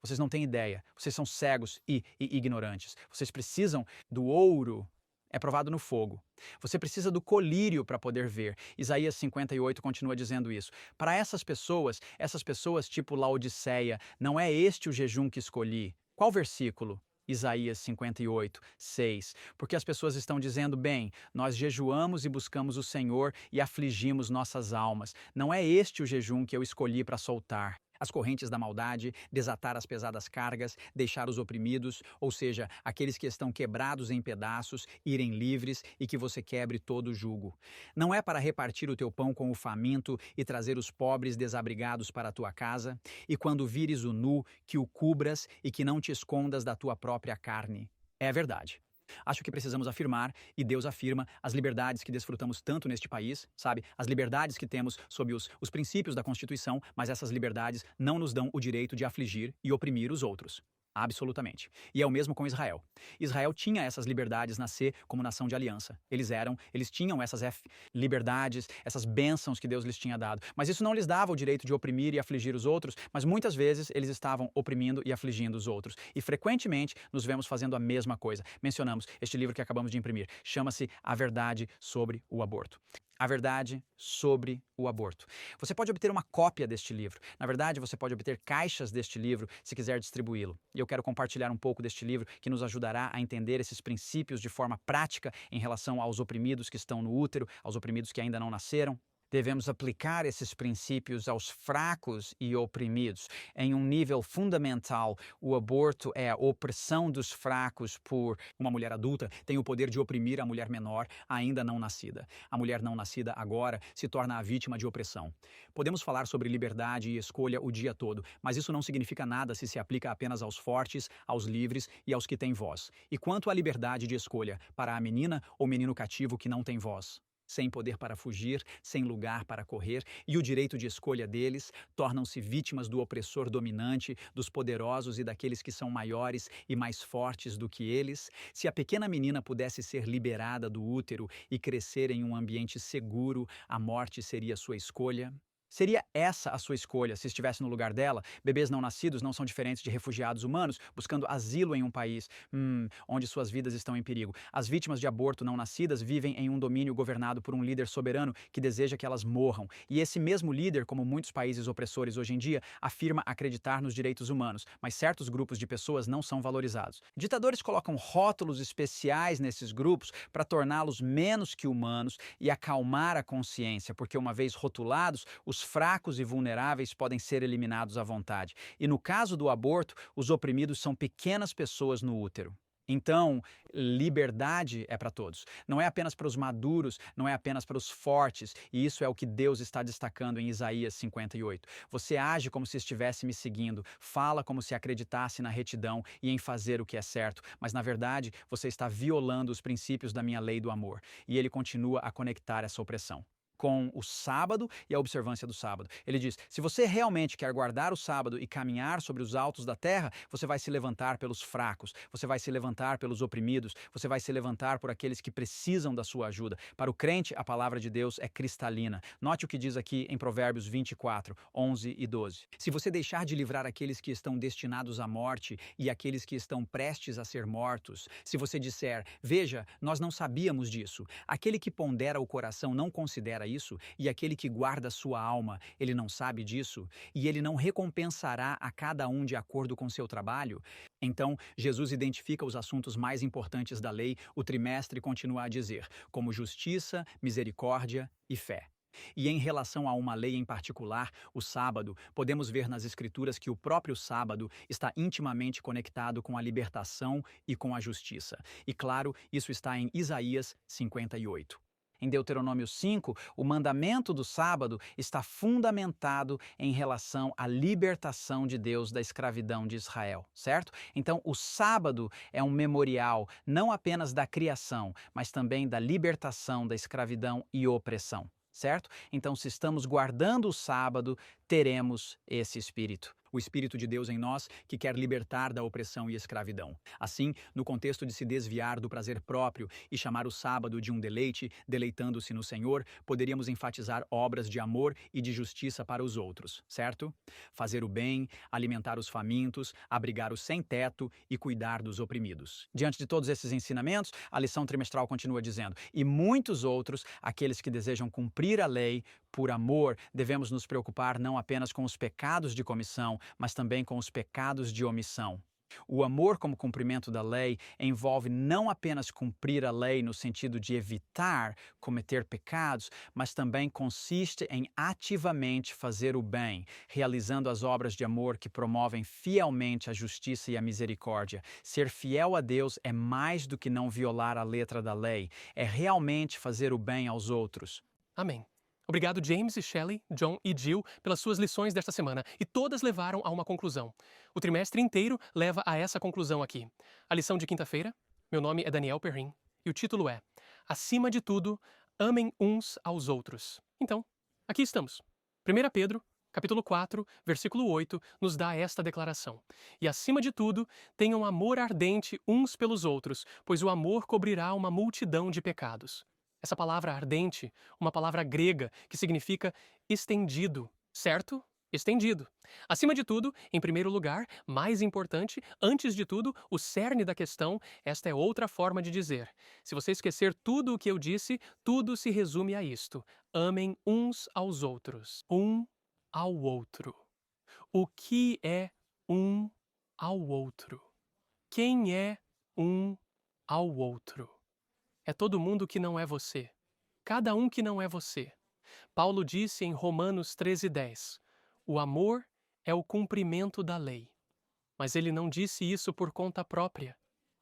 vocês não têm ideia, vocês são cegos e ignorantes, vocês precisam do ouro. É provado no fogo. Você precisa do colírio para poder ver. Isaías 58 continua dizendo isso. Para essas pessoas tipo Laodiceia, não é este o jejum que escolhi. Qual versículo? Isaías 58, 6. Porque as pessoas estão dizendo: bem, nós jejuamos e buscamos o Senhor e afligimos nossas almas. Não é este o jejum que eu escolhi para soltar as correntes da maldade, desatar as pesadas cargas, deixar os oprimidos, ou seja, aqueles que estão quebrados em pedaços, irem livres e que você quebre todo o jugo. Não é para repartir o teu pão com o faminto e trazer os pobres desabrigados para a tua casa, e quando vires o nu, que o cubras e que não te escondas da tua própria carne. É verdade. Acho que precisamos afirmar, e Deus afirma, as liberdades que desfrutamos tanto neste país, sabe? As liberdades que temos sob os princípios da Constituição, mas essas liberdades não nos dão o direito de afligir e oprimir os outros. Absolutamente. E é o mesmo com Israel. Israel tinha essas liberdades nascer como nação de aliança. Eles tinham essas liberdades, essas bênçãos que Deus lhes tinha dado. Mas isso não lhes dava o direito de oprimir e afligir os outros, mas muitas vezes eles estavam oprimindo e afligindo os outros. E frequentemente nos vemos fazendo a mesma coisa. Mencionamos este livro que acabamos de imprimir. Chama-se A Verdade sobre o Aborto. A Verdade sobre o Aborto. Você pode obter uma cópia deste livro. Na verdade, você pode obter caixas deste livro se quiser distribuí-lo. E eu quero compartilhar um pouco deste livro que nos ajudará a entender esses princípios de forma prática em relação aos oprimidos que estão no útero, aos oprimidos que ainda não nasceram. Devemos aplicar esses princípios aos fracos e oprimidos. Em um nível fundamental, o aborto é a opressão dos fracos por uma mulher adulta, tem o poder de oprimir a mulher menor, ainda não nascida. A mulher não nascida agora se torna a vítima de opressão. Podemos falar sobre liberdade e escolha o dia todo, mas isso não significa nada se aplica apenas aos fortes, aos livres e aos que têm voz. E quanto à liberdade de escolha para a menina ou menino cativo que não tem voz? Sem poder para fugir, sem lugar para correr, e o direito de escolha deles, tornam-se vítimas do opressor dominante, dos poderosos e daqueles que são maiores e mais fortes do que eles. Se a pequena menina pudesse ser liberada do útero e crescer em um ambiente seguro, a morte seria sua escolha? Seria essa a sua escolha se estivesse no lugar dela? Bebês não nascidos não são diferentes de refugiados humanos buscando asilo em um país onde suas vidas estão em perigo. As vítimas de aborto não nascidas vivem em um domínio governado por um líder soberano que deseja que elas morram. E esse mesmo líder, como muitos países opressores hoje em dia, afirma acreditar nos direitos humanos, mas certos grupos de pessoas não são valorizados. Ditadores colocam rótulos especiais nesses grupos para torná-los menos que humanos e acalmar a consciência, porque uma vez rotulados, os fracos e vulneráveis podem ser eliminados à vontade. E no caso do aborto, os oprimidos são pequenas pessoas no útero. Então, liberdade é para todos. Não é apenas para os maduros, não é apenas para os fortes. E isso é o que Deus está destacando em Isaías 58. Você age como se estivesse me seguindo, fala como se acreditasse na retidão e em fazer o que é certo, mas na verdade você está violando os princípios da minha lei do amor. E ele continua a conectar essa opressão com o sábado e a observância do sábado. Ele diz: se você realmente quer guardar o sábado e caminhar sobre os altos da terra, você vai se levantar pelos fracos, você vai se levantar pelos oprimidos, você vai se levantar por aqueles que precisam da sua ajuda. Para o crente, a palavra de Deus é cristalina. Note o que diz aqui em Provérbios 24, 11 e 12. Se você deixar de livrar aqueles que estão destinados à morte e aqueles que estão prestes a ser mortos, se você disser: veja, nós não sabíamos disso, aquele que pondera o coração não considera isso? E aquele que guarda sua alma, ele não sabe disso? E ele não recompensará a cada um de acordo com seu trabalho? Então, Jesus identifica os assuntos mais importantes da lei, o trimestre continua a dizer, como justiça, misericórdia e fé. E em relação a uma lei em particular, o sábado, podemos ver nas Escrituras que o próprio sábado está intimamente conectado com a libertação e com a justiça. E claro, isso está em Isaías 58. Em Deuteronômio 5, o mandamento do sábado está fundamentado em relação à libertação de Deus da escravidão de Israel, certo? Então, o sábado é um memorial não apenas da criação, mas também da libertação da escravidão e opressão, certo? Então, se estamos guardando o sábado, teremos esse espírito. O Espírito de Deus em nós, que quer libertar da opressão e escravidão. Assim, no contexto de se desviar do prazer próprio e chamar o sábado de um deleite, deleitando-se no Senhor, poderíamos enfatizar obras de amor e de justiça para os outros, certo? Fazer o bem, alimentar os famintos, abrigar os sem-teto e cuidar dos oprimidos. Diante de todos esses ensinamentos, a lição trimestral continua dizendo, e muitos outros, aqueles que desejam cumprir a lei, por amor, devemos nos preocupar não apenas com os pecados de comissão, mas também com os pecados de omissão. O amor como cumprimento da lei envolve não apenas cumprir a lei no sentido de evitar cometer pecados, mas também consiste em ativamente fazer o bem, realizando as obras de amor que promovem fielmente a justiça e a misericórdia. Ser fiel a Deus é mais do que não violar a letra da lei, é realmente fazer o bem aos outros. Amém. Obrigado, James e Shelley, John e Jill, pelas suas lições desta semana, e todas levaram a uma conclusão. O trimestre inteiro leva a essa conclusão aqui. A lição de quinta-feira, meu nome é Daniel Perrin, e o título é Acima de tudo, amem uns aos outros. Então, aqui estamos. 1 Pedro, capítulo 4, versículo 8, nos dá esta declaração. E acima de tudo, tenham amor ardente uns pelos outros, pois o amor cobrirá uma multidão de pecados. Essa palavra ardente, uma palavra grega que significa estendido, certo? Estendido. Acima de tudo, em primeiro lugar, mais importante, antes de tudo, o cerne da questão, esta é outra forma de dizer. Se você esquecer tudo o que eu disse, tudo se resume a isto. Amem uns aos outros. Um ao outro. O que é um ao outro? Quem é um ao outro? É todo mundo que não é você. Cada um que não é você. Paulo disse em Romanos 13:10, o amor é o cumprimento da lei. Mas ele não disse isso por conta própria.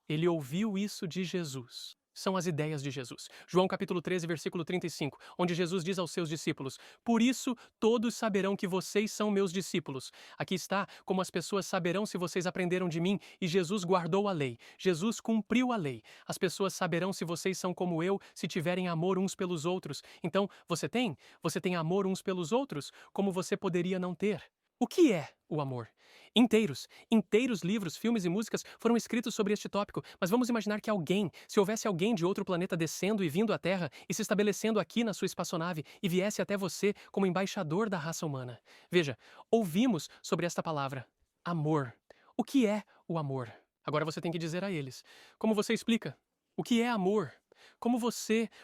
Ele ouviu isso de Jesus. São as ideias de Jesus. João capítulo 13, versículo 35, onde Jesus diz aos seus discípulos, por isso todos saberão que vocês são meus discípulos. Aqui está como as pessoas saberão se vocês aprenderam de mim e Jesus guardou a lei. Jesus cumpriu a lei. As pessoas saberão se vocês são como eu, se tiverem amor uns pelos outros. Então, você tem? Você tem amor uns pelos outros? Como você poderia não ter? O que é o amor? Inteiros livros, filmes e músicas foram escritos sobre este tópico, mas vamos imaginar que se houvesse alguém de outro planeta descendo e vindo à Terra e se estabelecendo aqui na sua espaçonave e viesse até você como embaixador da raça humana. Veja, ouvimos sobre esta palavra, amor. O que é o amor? Agora você tem que dizer a eles. Como você explica? O que é amor?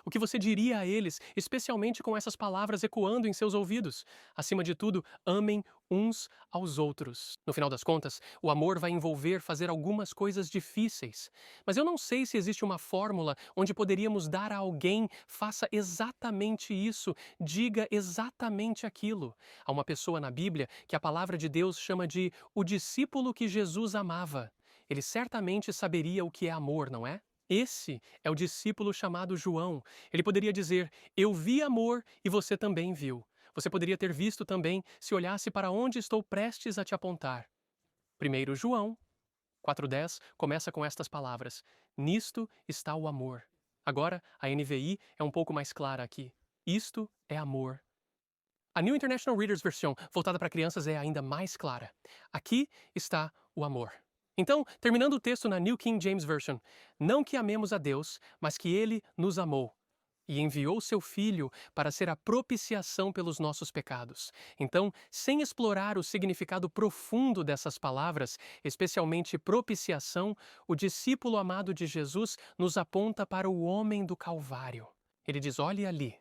O que você diria a eles, especialmente com essas palavras ecoando em seus ouvidos? Acima de tudo, amem uns aos outros. No final das contas, o amor vai envolver fazer algumas coisas difíceis. Mas eu não sei se existe uma fórmula onde poderíamos dar a alguém, faça exatamente isso, diga exatamente aquilo. Há uma pessoa na Bíblia que a palavra de Deus chama de o discípulo que Jesus amava. Ele certamente saberia o que é amor, não é? Esse é o discípulo chamado João. Ele poderia dizer, eu vi amor e você também viu. Você poderia ter visto também se olhasse para onde estou prestes a te apontar. 1 João 4:10 começa com estas palavras, nisto está o amor. Agora, a NVI é um pouco mais clara aqui. Isto é amor. A New International Reader's Version, voltada para crianças, é ainda mais clara. Aqui está o amor. Então, terminando o texto na New King James Version, não que amemos a Deus, mas que Ele nos amou e enviou seu Filho para ser a propiciação pelos nossos pecados. Então, sem explorar o significado profundo dessas palavras, especialmente propiciação, o discípulo amado de Jesus nos aponta para o homem do Calvário. Ele diz, olhe ali,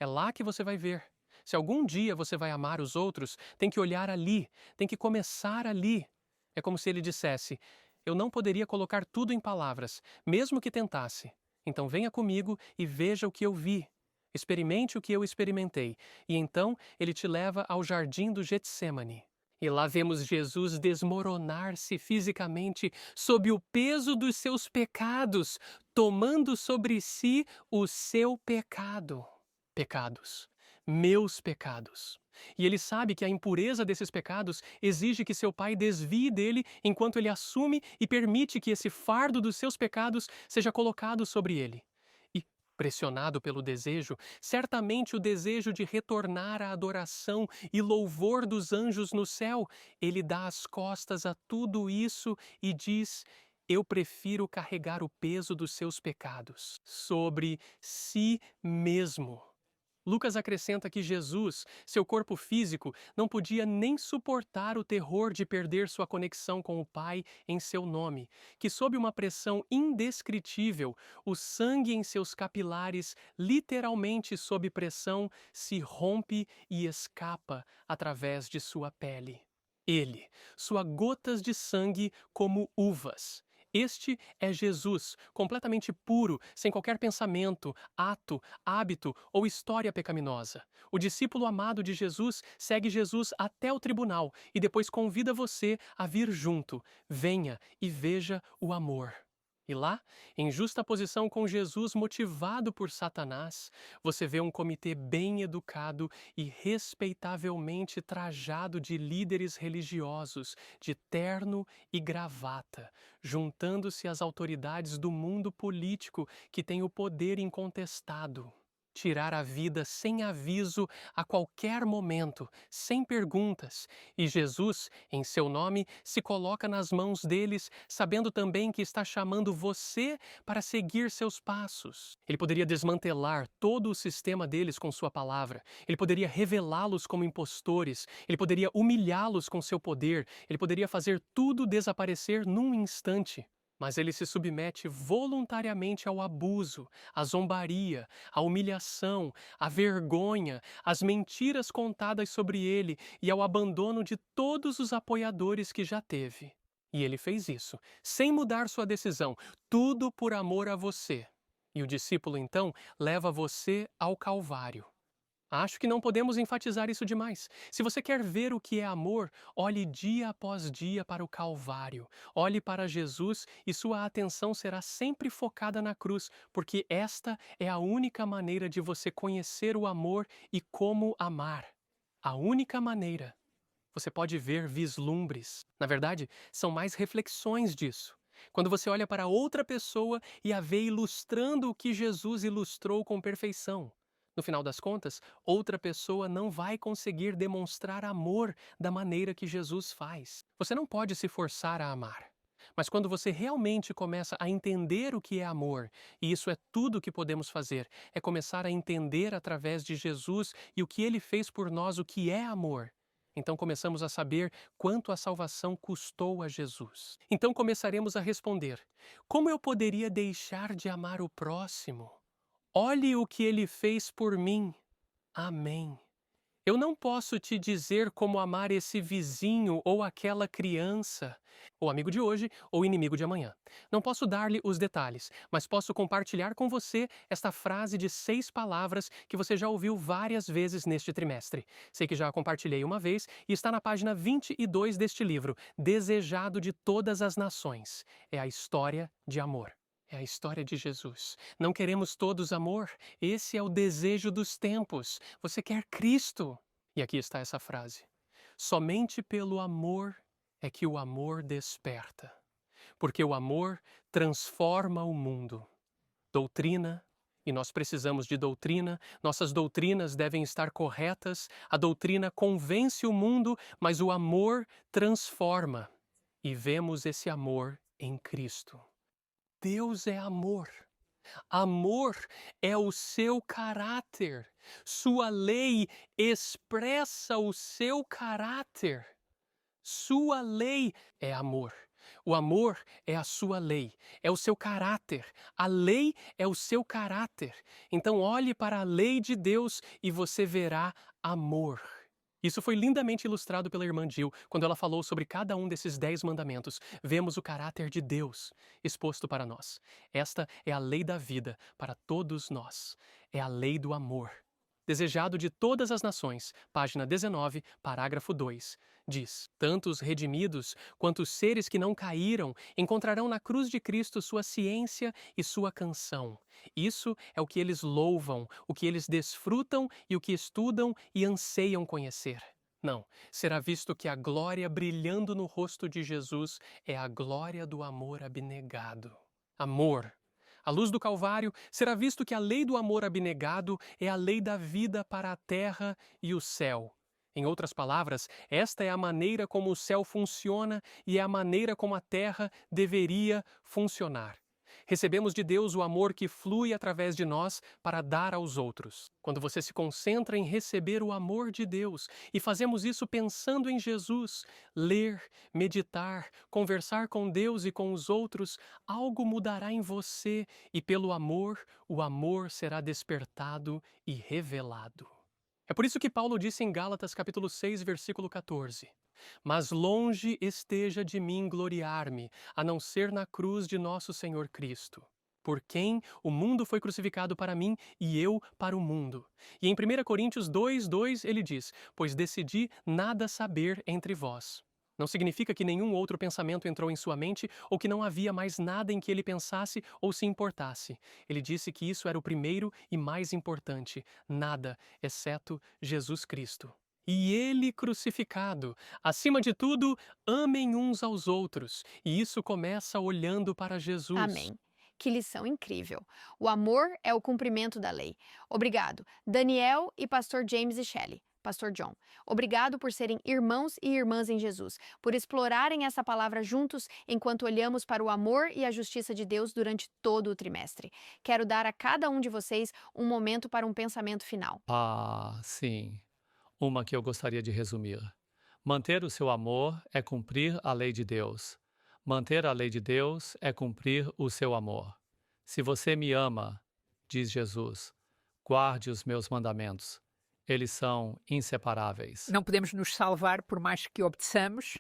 É lá que você vai ver. Se algum dia você vai amar os outros, tem que olhar ali, tem que começar ali. É como se ele dissesse: eu não poderia colocar tudo em palavras, mesmo que tentasse. Então venha comigo e veja o que eu vi. Experimente o que eu experimentei. E então ele te leva ao jardim do Getsêmani. E lá vemos Jesus desmoronar-se fisicamente sob o peso dos seus pecados, tomando sobre si o seu pecado. Pecados. Meus pecados. E ele sabe que a impureza desses pecados exige que seu pai desvie dele enquanto ele assume e permite que esse fardo dos seus pecados seja colocado sobre ele. E, pressionado pelo desejo, certamente o desejo de retornar à adoração e louvor dos anjos no céu, ele dá as costas a tudo isso e diz: eu prefiro carregar o peso dos seus pecados sobre si mesmo. Lucas acrescenta que Jesus, seu corpo físico, não podia nem suportar o terror de perder sua conexão com o Pai em seu nome, que sob uma pressão indescritível, o sangue em seus capilares, literalmente sob pressão, se rompe e escapa através de sua pele. Ele, suas gotas de sangue como uvas. Este é Jesus, completamente puro, sem qualquer pensamento, ato, hábito ou história pecaminosa. O discípulo amado de Jesus segue Jesus até o tribunal e depois convida você a vir junto. Venha e veja o amor. E lá, em justa posição com Jesus motivado por Satanás, você vê um comitê bem educado e respeitavelmente trajado de líderes religiosos, de terno e gravata, juntando-se às autoridades do mundo político que tem o poder incontestado. Tirar a vida sem aviso a qualquer momento, sem perguntas. E Jesus, em seu nome, se coloca nas mãos deles, sabendo também que está chamando você para seguir seus passos. Ele poderia desmantelar todo o sistema deles com sua palavra. Ele poderia revelá-los como impostores. Ele poderia humilhá-los com seu poder. Ele poderia fazer tudo desaparecer num instante. Mas ele se submete voluntariamente ao abuso, à zombaria, à humilhação, à vergonha, às mentiras contadas sobre ele e ao abandono de todos os apoiadores que já teve. E ele fez isso, sem mudar sua decisão, tudo por amor a você. E o discípulo, então, leva você ao Calvário. Acho que não podemos enfatizar isso demais. Se você quer ver o que é amor, olhe dia após dia para o Calvário. Olhe para Jesus e sua atenção será sempre focada na cruz, porque esta é a única maneira de você conhecer o amor e como amar. A única maneira. Você pode ver vislumbres. Na verdade, são mais reflexões disso. Quando você olha para outra pessoa e a vê ilustrando o que Jesus ilustrou com perfeição. No final das contas, outra pessoa não vai conseguir demonstrar amor da maneira que Jesus faz. Você não pode se forçar a amar. Mas quando você realmente começa a entender o que é amor, e isso é tudo o que podemos fazer, é começar a entender através de Jesus e o que ele fez por nós o que é amor. Então começamos a saber quanto a salvação custou a Jesus. Então começaremos a responder: como eu poderia deixar de amar o próximo? Olhe o que ele fez por mim. Amém. Eu não posso te dizer como amar esse vizinho ou aquela criança, ou amigo de hoje ou inimigo de amanhã. Não posso dar-lhe os detalhes, mas posso compartilhar com você esta frase de 6 palavras que você já ouviu várias vezes neste trimestre. Sei que já compartilhei uma vez e está na página 22 deste livro, Desejado de Todas as Nações. É a história de amor. É a história de Jesus. Não queremos todos amor? Esse é o desejo dos tempos. Você quer Cristo. E aqui está essa frase. Somente pelo amor é que o amor desperta. Porque o amor transforma o mundo. Doutrina, e nós precisamos de doutrina, nossas doutrinas devem estar corretas, a doutrina convence o mundo, mas o amor transforma. E vemos esse amor em Cristo. Deus é amor. Amor é o seu caráter. Sua lei expressa o seu caráter. Sua lei é amor. O amor é a sua lei, é o seu caráter. A lei é o seu caráter. Então olhe para a lei de Deus e você verá amor. Isso foi lindamente ilustrado pela irmã Jill quando ela falou sobre cada um desses 10 mandamentos. Vemos o caráter de Deus exposto para nós. Esta é a lei da vida para todos nós. É a lei do amor. Desejado de todas as nações, página 19, parágrafo 2, diz: tanto os redimidos quanto os seres que não caíram encontrarão na cruz de Cristo sua ciência e sua canção. Isso é o que eles louvam, o que eles desfrutam e o que estudam e anseiam conhecer. Não, será visto que a glória brilhando no rosto de Jesus é a glória do amor abnegado. Amor. À luz do Calvário, será visto que a lei do amor abnegado é a lei da vida para a terra e o céu. Em outras palavras, esta é a maneira como o céu funciona e é a maneira como a terra deveria funcionar. Recebemos de Deus o amor que flui através de nós para dar aos outros. Quando você se concentra em receber o amor de Deus, e fazemos isso pensando em Jesus, ler, meditar, conversar com Deus e com os outros, algo mudará em você e pelo amor, o amor será despertado e revelado. É por isso que Paulo disse em Gálatas capítulo 6, versículo 14: mas longe esteja de mim gloriar-me, a não ser na cruz de nosso Senhor Cristo, por quem o mundo foi crucificado para mim e eu para o mundo. E em 1 Coríntios 2:2 ele diz: pois decidi nada saber entre vós. Não significa que nenhum outro pensamento entrou em sua mente ou que não havia mais nada em que ele pensasse ou se importasse. Ele disse que isso era o primeiro e mais importante: nada, exceto Jesus Cristo. E ele crucificado. Acima de tudo, amem uns aos outros. E isso começa olhando para Jesus. Amém. Que lição incrível. O amor é o cumprimento da lei. Obrigado, Daniel e pastor James e Shelley. Pastor John, obrigado por serem irmãos e irmãs em Jesus, por explorarem essa palavra juntos enquanto olhamos para o amor e a justiça de Deus durante todo o trimestre. Quero dar a cada um de vocês um momento para um pensamento final. Sim. Uma que eu gostaria de resumir. Manter o seu amor é cumprir a lei de Deus. Manter a lei de Deus é cumprir o seu amor. Se você me ama, diz Jesus, guarde os meus mandamentos. Eles são inseparáveis. Não podemos nos salvar por mais que obedeçamos,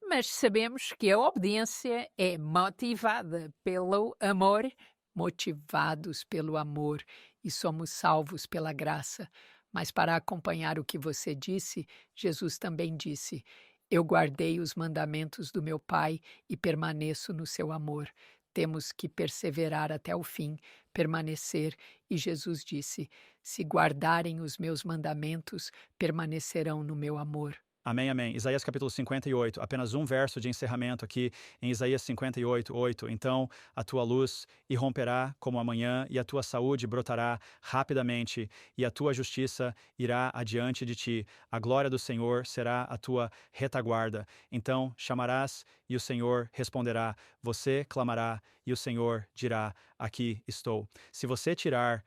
mas sabemos que a obediência é motivada pelo amor, motivados pelo amor, e somos salvos pela graça. Mas para acompanhar o que você disse, Jesus também disse: eu guardei os mandamentos do meu Pai e permaneço no seu amor. Temos que perseverar até o fim, permanecer. E Jesus disse: se guardarem os meus mandamentos, permanecerão no meu amor. Amém, amém. Isaías capítulo 58, apenas um verso de encerramento aqui em Isaías 58, 8. Então a tua luz irromperá como a manhã e a tua saúde brotará rapidamente e a tua justiça irá adiante de ti. A glória do Senhor será a tua retaguarda. Então chamarás e o Senhor responderá. Você clamará e o Senhor dirá: aqui estou. Se você tirar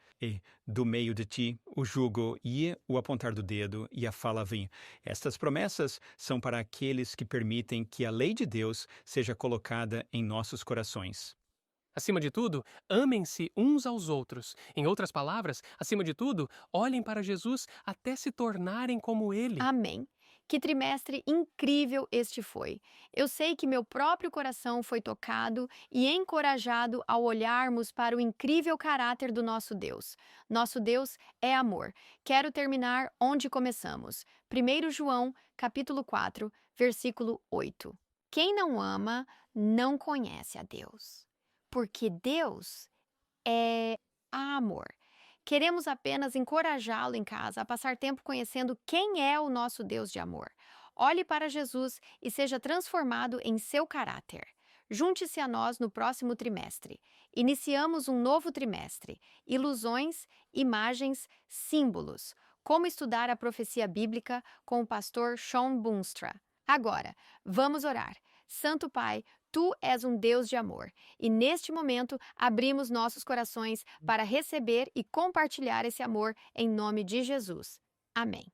do meio de ti o jugo e o apontar do dedo e a fala vim. Estas promessas são para aqueles que permitem que a lei de Deus seja colocada em nossos corações. Acima de tudo, amem-se uns aos outros. Em outras palavras, acima de tudo, olhem para Jesus até se tornarem como Ele. Amém. Que trimestre incrível este foi! Eu sei que meu próprio coração foi tocado e encorajado ao olharmos para o incrível caráter do nosso Deus. Nosso Deus é amor. Quero terminar onde começamos. 1 João, capítulo 4, versículo 8. Quem não ama, não conhece a Deus, porque Deus é amor. Queremos apenas encorajá-lo em casa a passar tempo conhecendo quem é o nosso Deus de amor. Olhe para Jesus e seja transformado em seu caráter. Junte-se a nós no próximo trimestre. Iniciamos um novo trimestre. Ilusões, imagens, símbolos. Como estudar a profecia bíblica com o pastor Sean Boonstra. Agora, vamos orar. Santo Pai, Tu és um Deus de amor e neste momento abrimos nossos corações para receber e compartilhar esse amor em nome de Jesus. Amém.